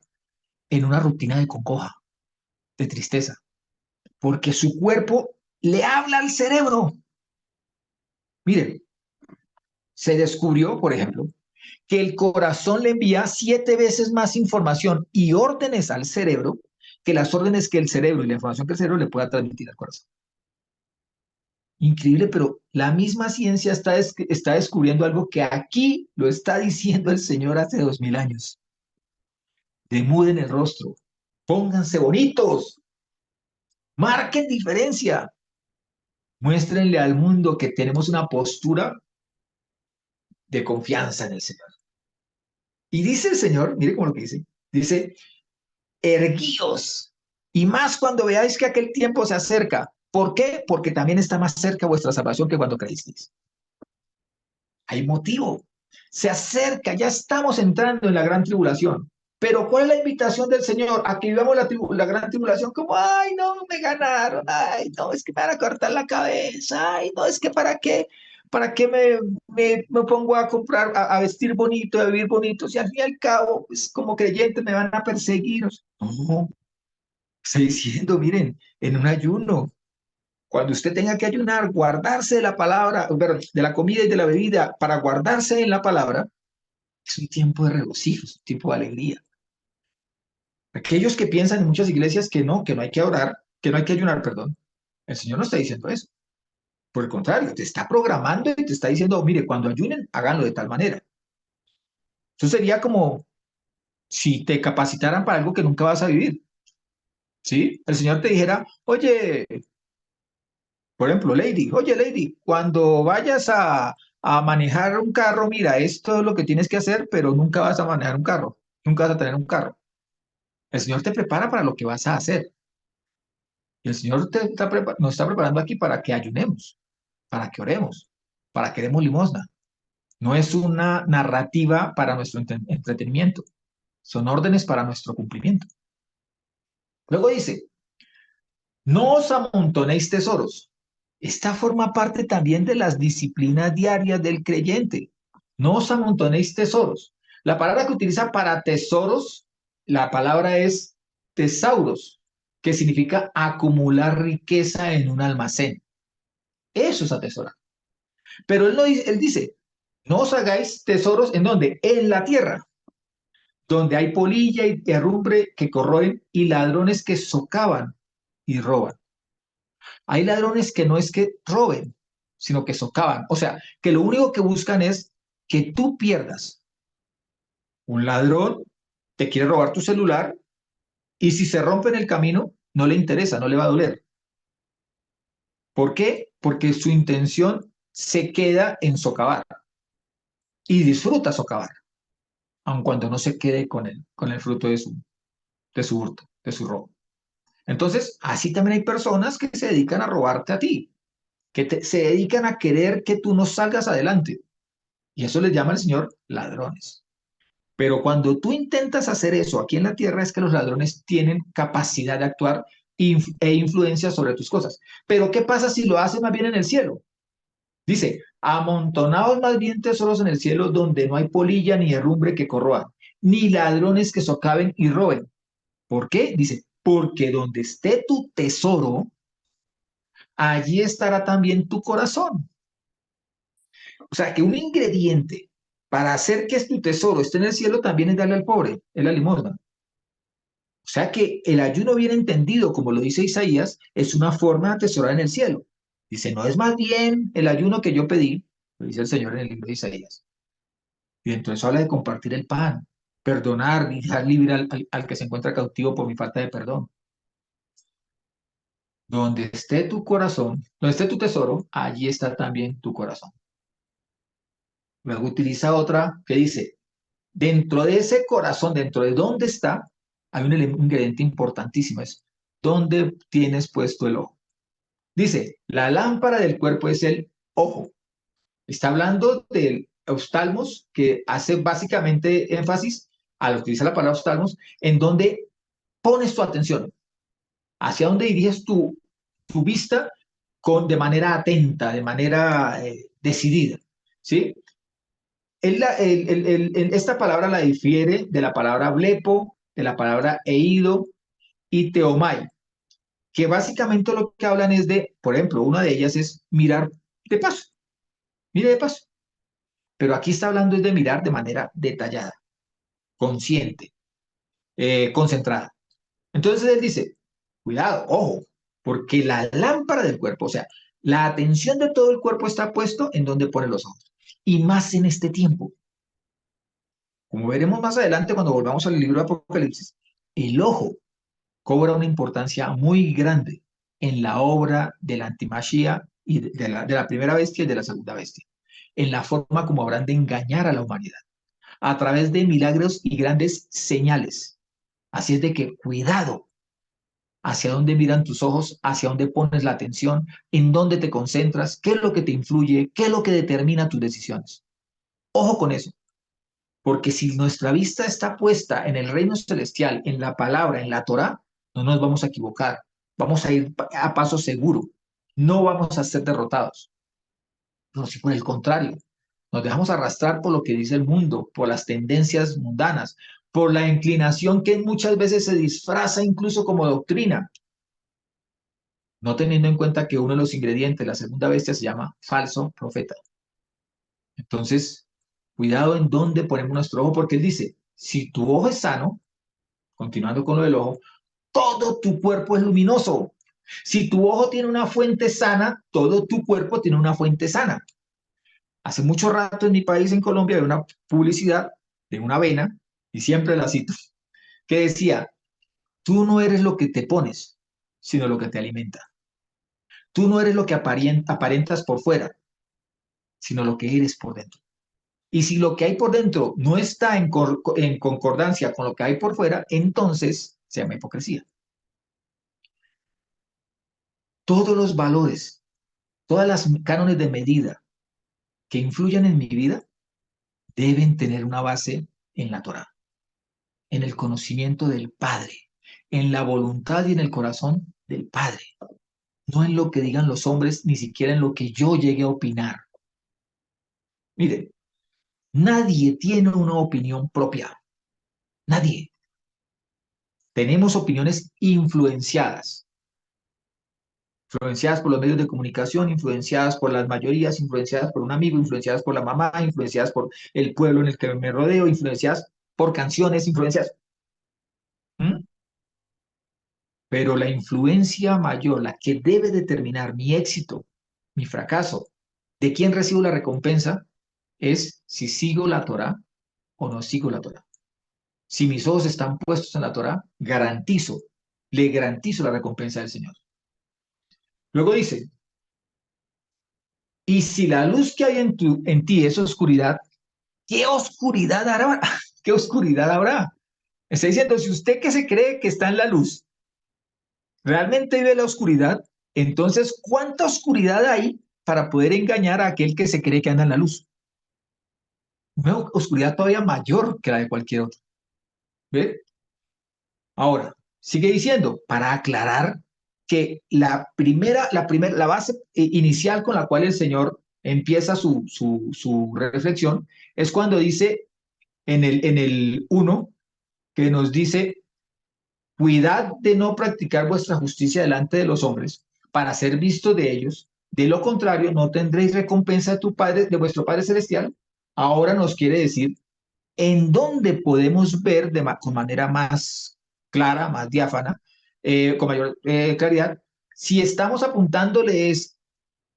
en una rutina de congoja, de tristeza, porque su cuerpo le habla al cerebro. Miren, se descubrió, por ejemplo, que el corazón le envía 7 veces más información y órdenes al cerebro que las órdenes que el cerebro y la información que el cerebro le pueda transmitir al corazón. Increíble, pero la misma ciencia está descubriendo algo que aquí lo está diciendo el Señor hace 2000 años. Demuden el rostro, pónganse bonitos, marquen diferencia, muéstrenle al mundo que tenemos una postura de confianza en el Señor. Y dice el Señor, mire cómo lo que dice, erguíos, y más cuando veáis que aquel tiempo se acerca. ¿Por qué? Porque también está más cerca vuestra salvación que cuando creísteis. Hay motivo. Se acerca, ya estamos entrando en la gran tribulación. Pero ¿cuál es la invitación del Señor? A que vivamos la gran tribulación como, ay, no, me ganaron, ay, no, es que me van a cortar la cabeza, ay, no, es que para qué me pongo a comprar, a vestir bonito, a vivir bonito, si al fin y al cabo, pues como creyente me van a perseguir. No, estoy diciendo, miren, en un ayuno, cuando usted tenga que ayunar, guardarse de la palabra, de la comida y de la bebida para guardarse en la palabra, es un tiempo de regocijo, es un tiempo de alegría. Aquellos que piensan en muchas iglesias que no hay que orar, que no hay que ayunar, perdón, el Señor no está diciendo eso. Por el contrario, te está programando y te está diciendo, mire, cuando ayunen, háganlo de tal manera. Eso sería como si te capacitaran para algo que nunca vas a vivir, ¿sí? El Señor te dijera, oye, por ejemplo, Lady, oye, Lady, cuando vayas a manejar un carro, mira, esto es lo que tienes que hacer, pero nunca vas a manejar un carro, nunca vas a tener un carro. El Señor te prepara para lo que vas a hacer. Y el Señor nos está preparando aquí para que ayunemos, para que oremos, para que demos limosna. No es una narrativa para nuestro entretenimiento, son órdenes para nuestro cumplimiento. Luego dice, no os amontonéis tesoros. Esta forma parte también de las disciplinas diarias del creyente. No os amontonéis tesoros. La palabra que utiliza para tesoros, la palabra es tesauros, que significa acumular riqueza en un almacén. Eso es atesorar. Pero él, no, él dice, no os hagáis tesoros ¿en dónde? En la tierra, donde hay polilla y herrumbre que corroen y ladrones que socavan y roban. Hay ladrones que no es que roben, sino que socavan. O sea, que lo único que buscan es que tú pierdas. Un ladrón te quiere robar tu celular y si se rompe en el camino, no le interesa, no le va a doler. ¿Por qué? Porque su intención se queda en socavar y disfruta socavar, aun cuando no se quede con el fruto de su hurto, de su robo. Entonces, así también hay personas que se dedican a robarte a ti, se dedican a querer que tú no salgas adelante. Y eso les llama el Señor ladrones. Pero cuando tú intentas hacer eso aquí en la tierra es que los ladrones tienen capacidad de actuar e influencia sobre tus cosas. Pero ¿qué pasa si lo hacen más bien en el cielo? Dice, amontonaos más bien tesoros en el cielo donde no hay polilla ni herrumbre que corroan, ni ladrones que socaven y roben. ¿Por qué? Dice, porque donde esté tu tesoro, allí estará también tu corazón. O sea, que un ingrediente para hacer que tu tesoro esté en el cielo también es darle al pobre, es la limosna. O sea que el ayuno bien entendido, como lo dice Isaías, es una forma de atesorar en el cielo. Dice, no es más bien el ayuno que yo pedí, lo dice el Señor en el libro de Isaías. Y entonces habla de compartir el pan, perdonar y dejar libre al que se encuentra cautivo por mi falta de perdón. Donde esté tu corazón, donde esté tu tesoro, allí está también tu corazón. Luego utiliza otra que dice, dentro de ese corazón, dentro de dónde está, hay un ingrediente importantísimo, es dónde tienes puesto el ojo. Dice, la lámpara del cuerpo es el ojo. Está hablando del oftalmos, que hace básicamente énfasis al utilizar la palabra oftalmos, en donde pones tu atención, hacia dónde diriges tu vista de manera atenta, de manera decidida, ¿sí? Esta palabra la difiere de la palabra blepo, de la palabra eido y teomai, que básicamente lo que hablan es de, por ejemplo, una de ellas es mirar de paso, mire de paso, pero aquí está hablando es de mirar de manera detallada, consciente, concentrada. Entonces él dice, cuidado, ojo, porque la lámpara del cuerpo, o sea, la atención de todo el cuerpo está puesto en donde pone los ojos, y más en este tiempo. Como veremos más adelante cuando volvamos al libro de Apocalipsis, el ojo cobra una importancia muy grande en la obra del antimachía y de la primera bestia y de la segunda bestia, en la forma como habrán de engañar a la humanidad, a través de milagros y grandes señales. Así es de que cuidado hacia dónde miran tus ojos, hacia dónde pones la atención, en dónde te concentras, qué es lo que te influye, qué es lo que determina tus decisiones. Ojo con eso. Porque si nuestra vista está puesta en el reino celestial, en la palabra, en la Torá, no nos vamos a equivocar. Vamos a ir a paso seguro. No vamos a ser derrotados. No, si por el contrario, nos dejamos arrastrar por lo que dice el mundo, por las tendencias mundanas, por la inclinación que muchas veces se disfraza incluso como doctrina, no teniendo en cuenta que uno de los ingredientes de la segunda bestia se llama falso profeta. Entonces, cuidado en dónde ponemos nuestro ojo, porque él dice, si tu ojo es sano, continuando con lo del ojo, todo tu cuerpo es luminoso. Si tu ojo tiene una fuente sana, todo tu cuerpo tiene una fuente sana. Hace mucho rato en mi país, en Colombia, había una publicidad de una avena y siempre la cito, que decía, tú no eres lo que te pones, sino lo que te alimenta. Tú no eres lo que aparentas por fuera, sino lo que eres por dentro. Y si lo que hay por dentro no está en concordancia con lo que hay por fuera, entonces se llama hipocresía. Todos los valores, todas las cánones de medida que influyan en mi vida deben tener una base en la Torá, en el conocimiento del Padre, en la voluntad y en el corazón del Padre, no en lo que digan los hombres, ni siquiera en lo que yo llegue a opinar. Miren, nadie tiene una opinión propia, nadie. Tenemos opiniones influenciadas por los medios de comunicación, influenciadas por las mayorías, influenciadas por un amigo, influenciadas por la mamá, influenciadas por el pueblo en el que me rodeo, influenciadas por canciones, influenciadas. ¿Mm? Pero la influencia mayor, la que debe determinar mi éxito, mi fracaso, de quién recibo la recompensa, es si sigo la Torá o no sigo la Torá. Si mis ojos están puestos en la Torá, le garantizo la recompensa del Señor. Luego dice, y si la luz que hay en ti es oscuridad, ¿qué oscuridad habrá? ¿Qué oscuridad habrá? Está diciendo, si usted que se cree que está en la luz, realmente vive la oscuridad, entonces, ¿cuánta oscuridad hay para poder engañar a aquel que se cree que anda en la luz? Una oscuridad todavía mayor que la de cualquier otro. ¿Ve? Ahora, sigue diciendo, para aclarar que la base inicial con la cual el Señor empieza su reflexión es cuando dice en el 1, que nos dice, cuidad de no practicar vuestra justicia delante de los hombres para ser visto de ellos. De lo contrario, no tendréis recompensa de, de vuestro Padre Celestial. Ahora nos quiere decir en dónde podemos ver con manera más clara, más diáfana, con mayor claridad, si estamos apuntándoles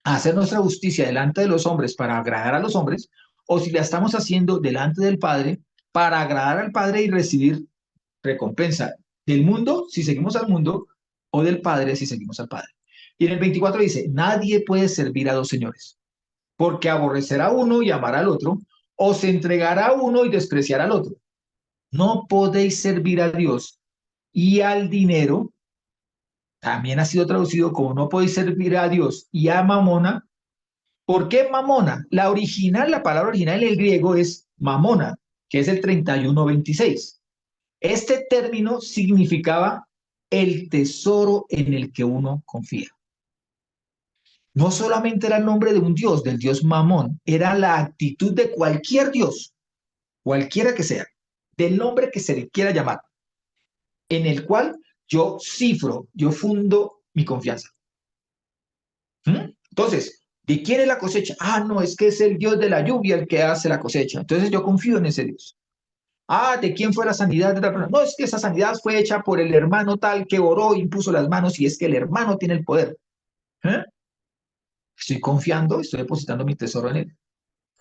a hacer nuestra justicia delante de los hombres para agradar a los hombres, o si la estamos haciendo delante del Padre para agradar al Padre y recibir recompensa del mundo si seguimos al mundo o del Padre si seguimos al Padre. Y en el 24 dice, nadie puede servir a dos señores, porque aborrecerá a uno y amará al otro, o se entregará a uno y despreciará al otro. No podéis servir a Dios y al dinero. También ha sido traducido como no podéis servir a Dios y a Mamona. ¿Por qué Mamona? La palabra original en el griego es Mamona, que es el 31:26. Este término significaba el tesoro en el que uno confía. No solamente era el nombre de un dios, del dios Mamón, era la actitud de cualquier dios, cualquiera que sea, del nombre que se le quiera llamar, en el cual yo fundo mi confianza. Entonces, ¿de quién es la cosecha? Ah, no, es que es el dios de la lluvia el que hace la cosecha. Entonces yo confío en ese dios. Ah, ¿de quién fue la sanidad de tal persona? No, es que esa sanidad fue hecha por el hermano tal que oró, impuso las manos y es que el hermano tiene el poder. ¿Eh? Estoy confiando, estoy depositando mi tesoro en él.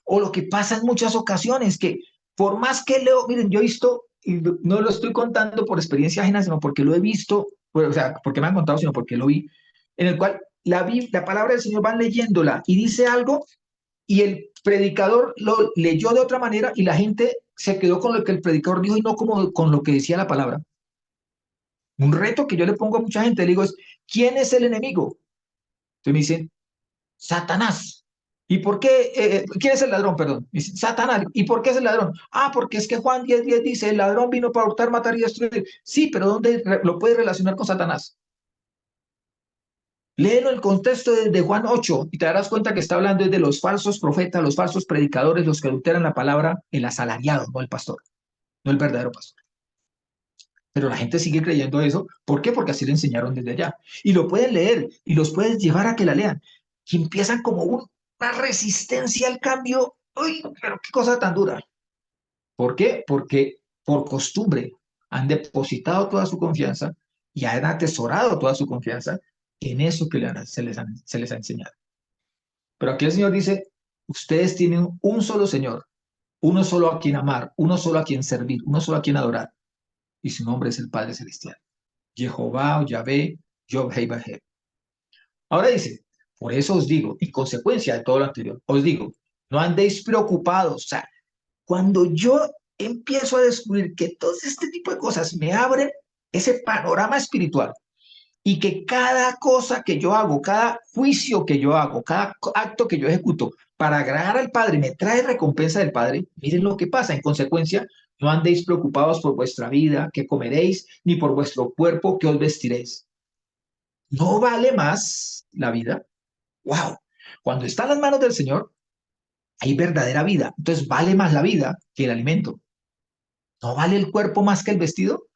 O lo que pasa en muchas ocasiones, que por más que leo, miren, yo he visto, y no lo estoy contando por experiencia ajena, sino porque lo he visto, o sea, porque me han contado, sino porque lo vi, en el cual la palabra del Señor van leyéndola y dice algo y el predicador lo leyó de otra manera y la gente se quedó con lo que el predicador dijo y no como con lo que decía la palabra. Un reto que yo le pongo a mucha gente, le digo es, ¿quién es el enemigo? Entonces me dicen, Satanás. ¿Y por qué? ¿Quién es el ladrón? Perdón. Me dicen, Satanás. ¿Y por qué es el ladrón? Ah, porque es que Juan 10:10 dice, el ladrón vino para hurtar, matar y destruir. Sí, pero ¿dónde lo puede relacionar con Satanás? Léelo el contexto de Juan 8 y te darás cuenta que está hablando de los falsos profetas, los falsos predicadores, los que adulteran la palabra, el asalariado, no el pastor, no el verdadero pastor. Pero la gente sigue creyendo eso. ¿Por qué? Porque así le enseñaron desde allá. Y lo pueden leer y los puedes llevar a que la lean. Y empiezan como una resistencia al cambio. ¡Uy, pero qué cosa tan dura! ¿Por qué? Porque por costumbre han depositado toda su confianza y han atesorado toda su confianza en eso que se les ha enseñado. Pero aquí el Señor dice, ustedes tienen un solo Señor uno solo a quien amar, uno solo a quien servir, uno solo a quien adorar. Y su nombre es el Padre Celestial. Jehová o Yahvé, Yod-Heh-Vah-Heh. Ahora dice, por eso os digo, en consecuencia de todo lo anterior, os digo, no andéis preocupados. O sea, cuando yo empiezo a descubrir que todo este tipo de cosas me abren ese panorama espiritual y que cada cosa que yo hago, cada juicio que yo hago, cada acto que yo ejecuto para agradar al Padre me trae recompensa del Padre, miren lo que pasa. En consecuencia, no andéis preocupados por vuestra vida, qué comeréis, ni por vuestro cuerpo, qué os vestiréis. ¿No vale más la vida? ¡Wow! Cuando está en las manos del Señor, hay verdadera vida. Entonces, vale más la vida que el alimento. ¿No vale el cuerpo más que el vestido?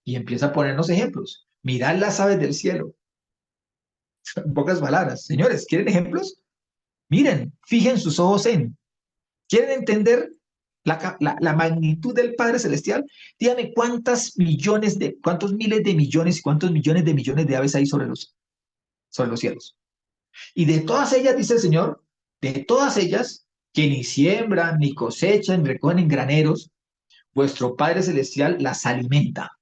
Y empieza a ponernos ejemplos. Mirad las aves del cielo. En pocas palabras. Señores, ¿quieren ejemplos? Miren, fijen sus ojos en. ¿Quieren entender la magnitud del Padre Celestial? Díganme cuántos miles de millones y cuántos millones de aves hay sobre los cielos. Y de todas ellas, dice el Señor, de todas ellas, que ni siembran, ni cosechan, ni recogen en graneros, vuestro Padre Celestial las alimenta.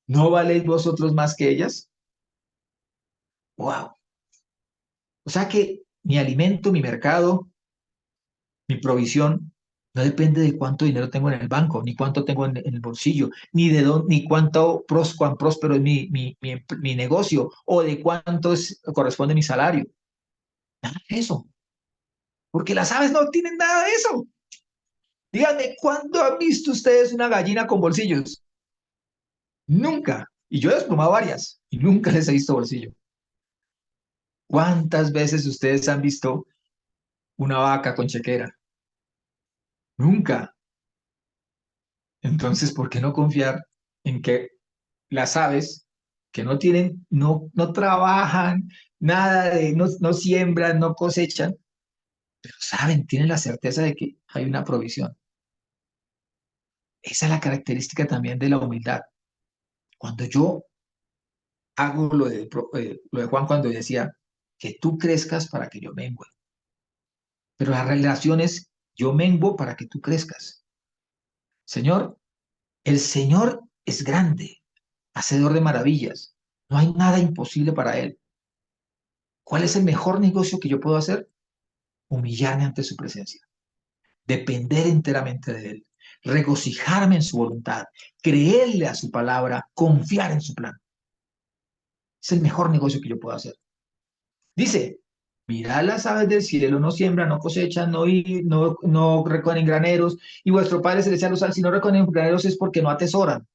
¿No valéis vosotros más que ellas? ¡Wow! O sea que mi alimento, mi mercado, mi provisión, no depende de cuánto dinero tengo en el banco, ni cuánto tengo en el bolsillo, ni de dónde, ni cuán próspero es mi negocio, o de cuánto corresponde mi salario. Nada de eso. Porque las aves no tienen nada de eso. Díganme, ¿cuándo han visto ustedes una gallina con bolsillos? Nunca. Y yo he desplumado varias y nunca les he visto bolsillo. ¿Cuántas veces ustedes han visto una vaca con chequera? Nunca. Entonces, ¿por qué no confiar en que las aves que no tienen, no trabajan, no siembran, no cosechan, pero saben, tienen la certeza de que hay una provisión? Esa es la característica también de la humildad. Cuando yo hago lo de Juan cuando decía que tú crezcas para que yo mengue, pero las relaciones yo menguo para que tú crezcas. Señor, el Señor es grande, hacedor de maravillas. No hay nada imposible para Él. ¿Cuál es el mejor negocio que yo puedo hacer? Humillarme ante su presencia, depender enteramente de Él, regocijarme en su voluntad, creerle a su palabra, confiar en su plan. Es el mejor negocio que yo puedo hacer. Dice, mirad las aves del cielo, no siembran, no cosechan, no recogen en graneros, y vuestro Padre Celestial los si no recogen en graneros es porque no atesoran,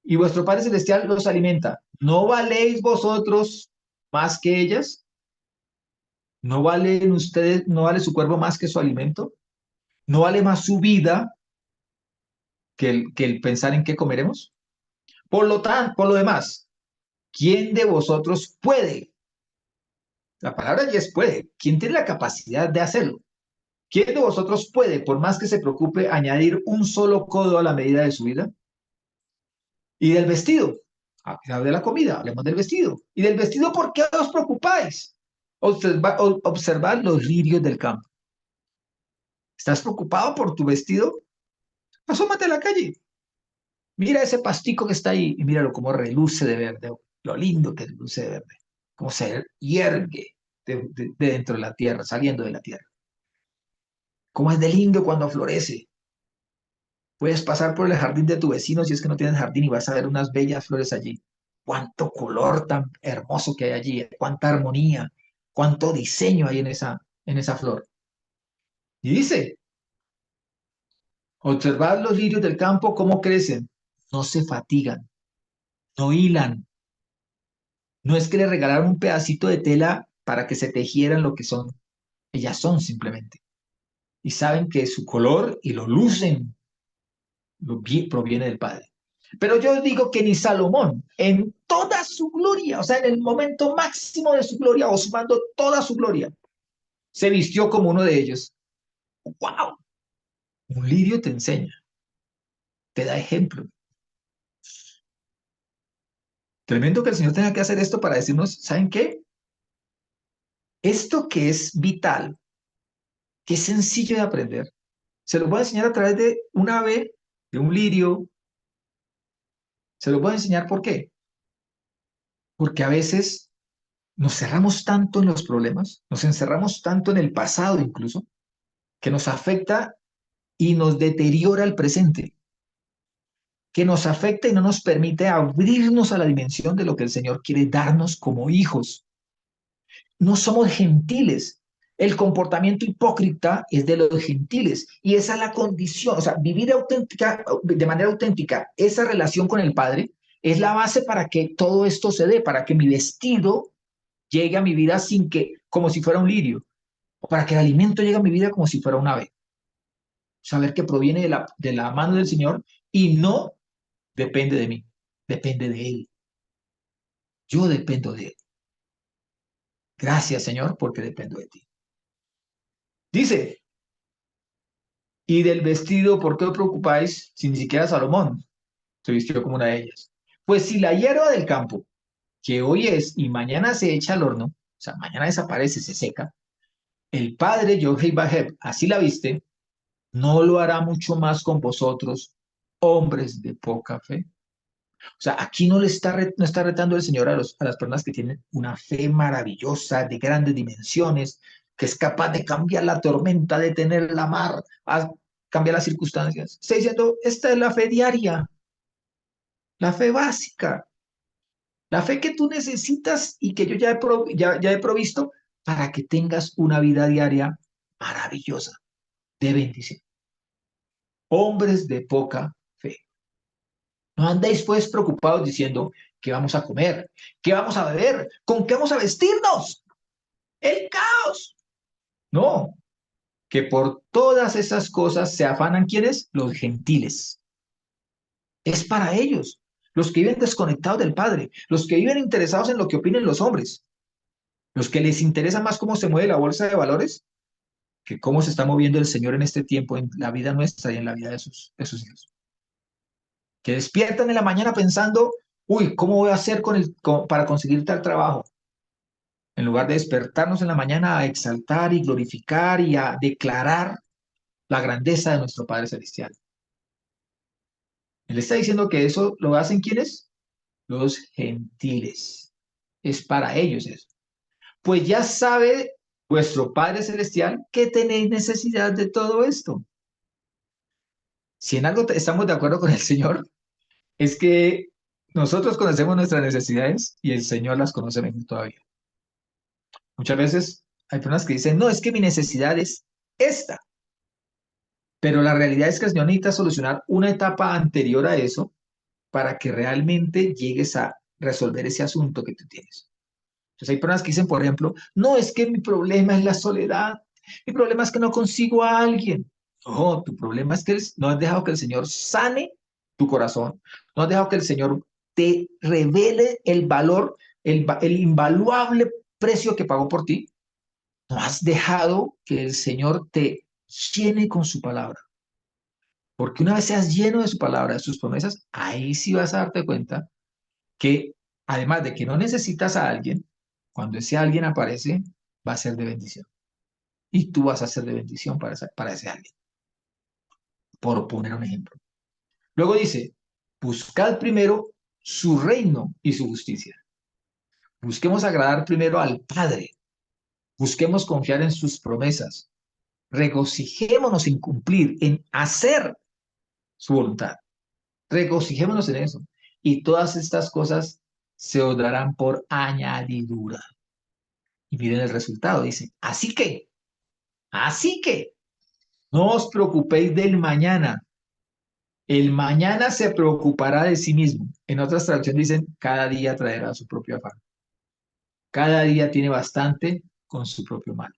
y vuestro Padre Celestial los alimenta. ¿No valéis vosotros más que ellas? ¿No valen ustedes, no vale su cuerpo más que su alimento? ¿No vale más su vida que el pensar en qué comeremos? Por lo demás, ¿quién de vosotros puede? La palabra ya es puede. ¿Quién tiene la capacidad de hacerlo? ¿Quién de vosotros puede, por más que se preocupe, añadir un solo codo a la medida de su vida? Y del vestido, a pesar de la comida, hablemos del vestido. ¿Y del vestido por qué os preocupáis? Observad los lirios del campo. ¿Estás preocupado por tu vestido? Asómate a la calle. Mira ese pastico que está ahí y míralo cómo reluce de verde, lo lindo que reluce de verde, cómo se hiergue de dentro de la tierra, saliendo de la tierra. Cómo es de lindo cuando florece. Puedes pasar por el jardín de tu vecino si es que no tienes jardín y vas a ver unas bellas flores allí. Cuánto color tan hermoso que hay allí, cuánta armonía, cuánto diseño hay en esa flor. Y dice, observad los lirios del campo, cómo crecen. No se fatigan, no hilan. No es que le regalaron un pedacito de tela para que se tejieran lo que son. Ellas son simplemente. Y saben que su color y lo lucen proviene del Padre. Pero yo digo que ni Salomón, en toda su gloria, o sea, en el momento máximo de su gloria, o sumando toda su gloria, se vistió como uno de ellos. ¡Wow! Un lirio te enseña, te da ejemplo. Tremendo que el Señor tenga que hacer esto para decirnos, ¿saben qué? Esto que es vital, que es sencillo de aprender, Se los voy a enseñar a través de un ave, de un lirio. Se los voy a enseñar por qué. Porque a veces nos cerramos tanto en los problemas, nos encerramos tanto en el pasado incluso, que nos afecta y nos deteriora el presente, que nos afecta y no nos permite abrirnos a la dimensión de lo que el Señor quiere darnos como hijos. No somos gentiles. El comportamiento hipócrita es de los gentiles y esa es la condición, o sea, vivir auténtica, de manera auténtica esa relación con el Padre es la base para que todo esto se dé, para que mi vestido llegue a mi vida sin que, como si fuera un lirio, o para que el alimento llegue a mi vida como si fuera un ave. Saber que proviene de la mano del Señor y no depende de mí, depende de Él. Yo dependo de Él. Gracias, Señor, porque dependo de ti. Dice, y del vestido, ¿por qué os preocupáis si ni siquiera Salomón se vistió como una de ellas? Pues si la hierba del campo, que hoy es y mañana se echa al horno, o sea, mañana desaparece, se seca, el Padre Yod-Heh-Vah-Heh así la viste, ¿no lo hará mucho más con vosotros, hombres de poca fe? O sea, aquí no está retando el Señor a las personas que tienen una fe maravillosa, de grandes dimensiones, que es capaz de cambiar la tormenta, de tener la mar, a cambiar las circunstancias. Está diciendo, esta es la fe diaria, la fe básica, la fe que tú necesitas y que yo ya he provisto para que tengas una vida diaria maravillosa, de bendición. Hombres de poca fe. No andéis pues preocupados diciendo qué vamos a comer, qué vamos a beber, con qué vamos a vestirnos. El caos. No, que por todas esas cosas se afanan ¿quiénes? Los gentiles. Es para ellos, los que viven desconectados del Padre, los que viven interesados en lo que opinen los hombres, los que les interesa más cómo se mueve la bolsa de valores que cómo se está moviendo el Señor en este tiempo, en la vida nuestra y en la vida de sus hijos. Que despiertan en la mañana pensando, uy, ¿cómo voy a hacer para conseguir tal trabajo? En lugar de despertarnos en la mañana a exaltar y glorificar y a declarar la grandeza de nuestro Padre Celestial. Él está diciendo que eso lo hacen ¿quiénes? Los gentiles. Es para ellos eso. Pues ya sabe vuestro Padre Celestial que tenéis necesidad de todo esto. Si en algo estamos de acuerdo con el Señor, es que nosotros conocemos nuestras necesidades y el Señor las conoce mejor todavía. Muchas veces hay personas que dicen, no, es que mi necesidad es esta. Pero la realidad es que el Señor necesita solucionar una etapa anterior a eso para que realmente llegues a resolver ese asunto que tú tienes. Entonces hay personas que dicen, por ejemplo, no, es que mi problema es la soledad, mi problema es que no consigo a alguien. No, tu problema es que no has dejado que el Señor sane tu corazón, no has dejado que el Señor te revele el valor, el invaluable precio que pagó por ti. No has dejado que el Señor te llene con su palabra. Porque una vez seas lleno de su palabra, de sus promesas, ahí sí vas a darte cuenta que además de que no necesitas a alguien, cuando ese alguien aparece, va a ser de bendición. Y tú vas a ser de bendición para ese alguien, por poner un ejemplo. Luego dice, buscad primero su reino y su justicia. Busquemos agradar primero al Padre. Busquemos confiar en sus promesas. Regocijémonos en cumplir, en hacer su voluntad. Regocijémonos en eso. Y todas estas cosas se os darán por añadidura. Y miren el resultado, dice, así que, no os preocupéis del mañana. El mañana se preocupará de sí mismo. En otras traducciones dicen, cada día traerá su propio afán. Cada día tiene bastante con su propio mal.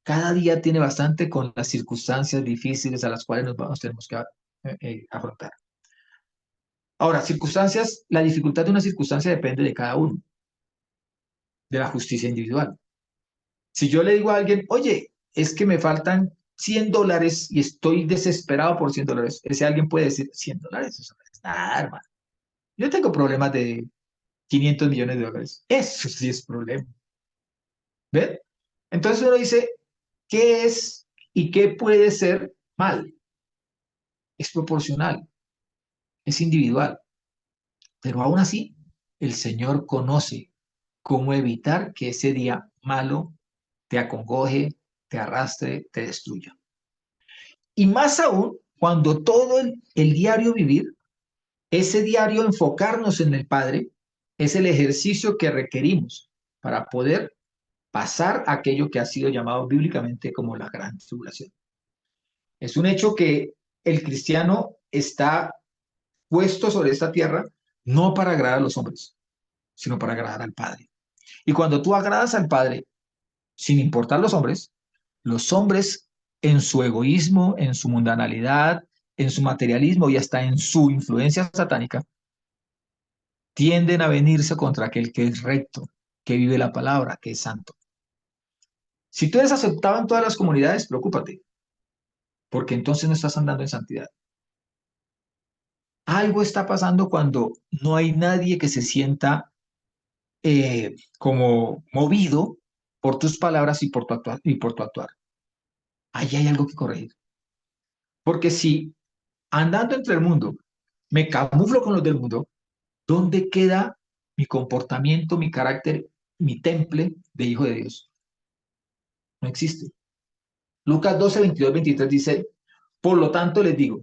Cada día tiene bastante con las circunstancias difíciles a las cuales tenemos que afrontar. Ahora, circunstancias, la dificultad de una circunstancia depende de cada uno, de la justicia individual. Si yo le digo a alguien, oye, es que me faltan $100 y estoy desesperado por $100, ese alguien puede decir, $100, eso no es nada, hermano. Yo tengo problemas de 500 millones de dólares. Eso sí es problema. ¿Ven? Entonces uno dice, ¿qué es y qué puede ser mal, es proporcional, es individual, pero aún así el Señor conoce cómo evitar que ese día malo te acongoje, te arrastre, te destruya. Y más aún cuando todo el diario vivir, ese diario enfocarnos en el Padre, es el ejercicio que requerimos para poder pasar aquello que ha sido llamado bíblicamente como la gran tribulación. Es un hecho que el cristiano está puesto sobre esta tierra no para agradar a los hombres, sino para agradar al Padre. Y cuando tú agradas al Padre, sin importar los hombres en su egoísmo, en su mundanalidad, en su materialismo y hasta en su influencia satánica, tienden a venirse contra aquel que es recto, que vive la palabra, que es santo. Si tú eres aceptado en todas las comunidades, preocúpate, porque entonces no estás andando en santidad. Algo está pasando cuando no hay nadie que se sienta como movido por tus palabras y por tu actuar. Ahí hay algo que corregir. Porque si andando entre el mundo me camuflo con los del mundo, ¿dónde queda mi comportamiento, mi carácter, mi temple de hijo de Dios? No existe. Lucas 12, 22, 23 dice, por lo tanto les digo,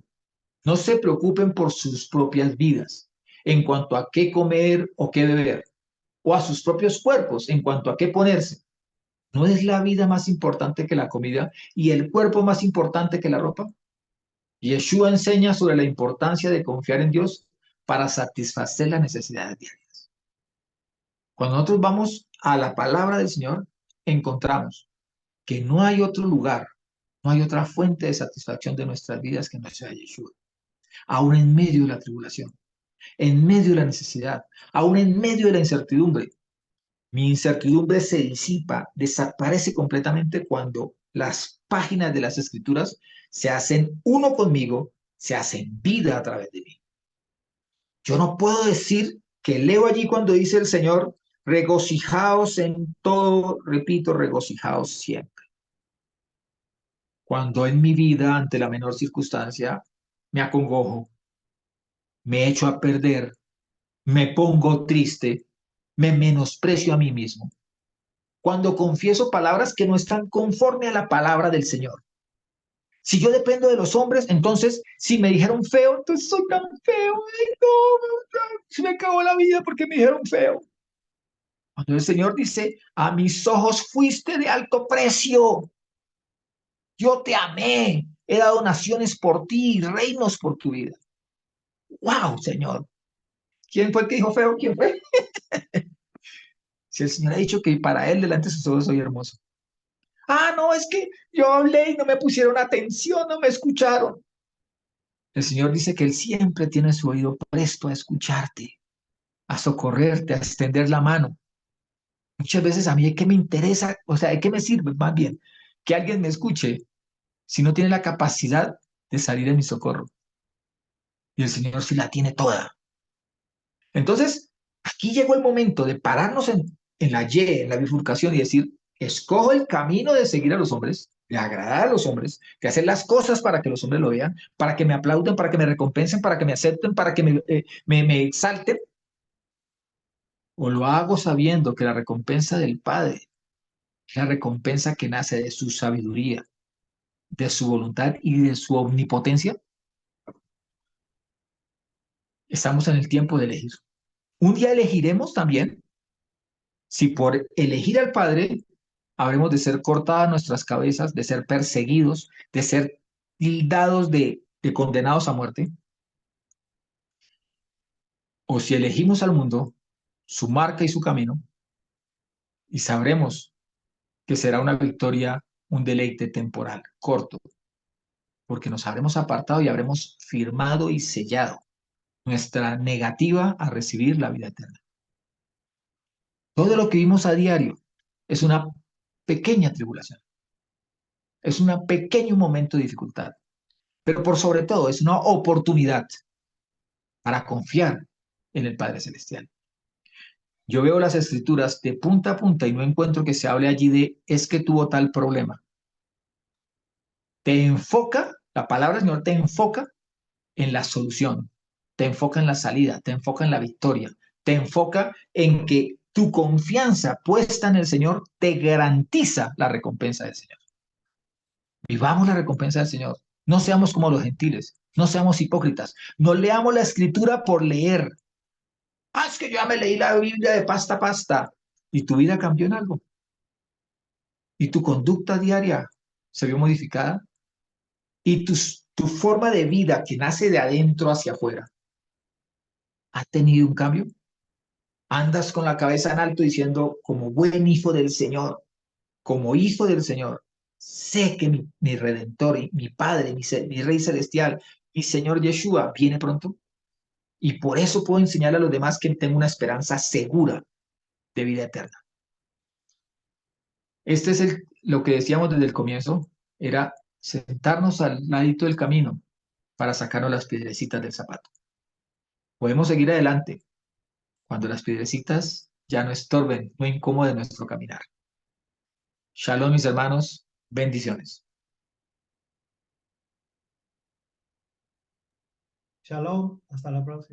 no se preocupen por sus propias vidas en cuanto a qué comer o qué beber, o a sus propios cuerpos en cuanto a qué ponerse. ¿No es la vida más importante que la comida y el cuerpo más importante que la ropa? Yeshua enseña sobre la importancia de confiar en Dios para satisfacer las necesidades diarias. Cuando nosotros vamos a la palabra del Señor, encontramos que no hay otro lugar, no hay otra fuente de satisfacción de nuestras vidas que no sea Yeshua. Aún en medio de la tribulación, en medio de la necesidad, aún en medio de la incertidumbre, mi incertidumbre se disipa, desaparece completamente cuando las páginas de las Escrituras se hacen uno conmigo, se hacen vida a través de mí. Yo no puedo decir que leo allí cuando dice el Señor, regocijaos en todo, repito, regocijaos siempre. Cuando en mi vida, ante la menor circunstancia, me acongojo, me echo a perder, me pongo triste, me menosprecio a mí mismo. Cuando confieso palabras que no están conforme a la palabra del Señor. Si yo dependo de los hombres, entonces, si me dijeron feo, entonces soy tan feo. Ay, no, se me acabó la vida porque me dijeron feo. Cuando el Señor dice, a mis ojos fuiste de alto precio. Yo te amé. He dado naciones por ti, reinos por tu vida. ¡Wow, Señor! ¿Quién fue el que dijo feo? ¿Quién fue? Si el Señor ha dicho que para Él delante de sus ojos soy hermoso. Ah, no, es que yo hablé y no me pusieron atención, no me escucharon. El Señor dice que Él siempre tiene su oído presto a escucharte, a socorrerte, a extender la mano. Muchas veces a mí, ¿qué me interesa? O sea, ¿de qué me sirve más bien que alguien me escuche si no tiene la capacidad de salir en mi socorro? Y el Señor sí la tiene toda. Entonces, aquí llegó el momento de pararnos en la Y, en la bifurcación y decir, escojo el camino de seguir a los hombres, de agradar a los hombres, de hacer las cosas para que los hombres lo vean, para que me aplauden, para que me recompensen, para que me acepten, para que me exalten. O lo hago sabiendo que la recompensa del Padre es la recompensa que nace de su sabiduría, de su voluntad y de su omnipotencia. Estamos en el tiempo de elegir. Un día elegiremos también si por elegir al Padre habremos de ser cortadas nuestras cabezas, de ser perseguidos, de ser tildados de condenados a muerte, o si elegimos al mundo, su marca y su camino, y sabremos que será una victoria, un deleite temporal, corto, porque nos habremos apartado y habremos firmado y sellado nuestra negativa a recibir la vida eterna. Todo lo que vimos a diario es una pequeña tribulación, es un pequeño momento de dificultad, pero por sobre todo es una oportunidad para confiar en el Padre Celestial. Yo veo las escrituras de punta a punta y no encuentro que se hable allí de es que tuvo tal problema. Te enfoca La palabra del Señor te enfoca en la solución, te enfoca en la salida, te enfoca en la victoria, te enfoca en que tu confianza puesta en el Señor te garantiza la recompensa del Señor. Vivamos la recompensa del Señor. No seamos como los gentiles, no seamos hipócritas, no leamos la escritura por leer. Ah, es que yo ya me leí la Biblia de pasta a pasta y tu vida cambió en algo y tu conducta diaria se vio modificada y tu forma de vida que nace de adentro hacia afuera ha tenido un cambio. Andas con la cabeza en alto diciendo, como buen hijo del Señor, como hijo del Señor, sé que mi Redentor, y mi Padre, mi Rey Celestial, mi Señor Yeshua viene pronto. Y por eso puedo enseñar a los demás que tengo una esperanza segura de vida eterna. Este es lo que decíamos desde el comienzo, era sentarnos al ladito del camino para sacarnos las piedrecitas del zapato. Podemos seguir adelante cuando las piedrecitas ya no estorben, no incomoden nuestro caminar. Shalom, mis hermanos, bendiciones. Shalom, hasta la próxima.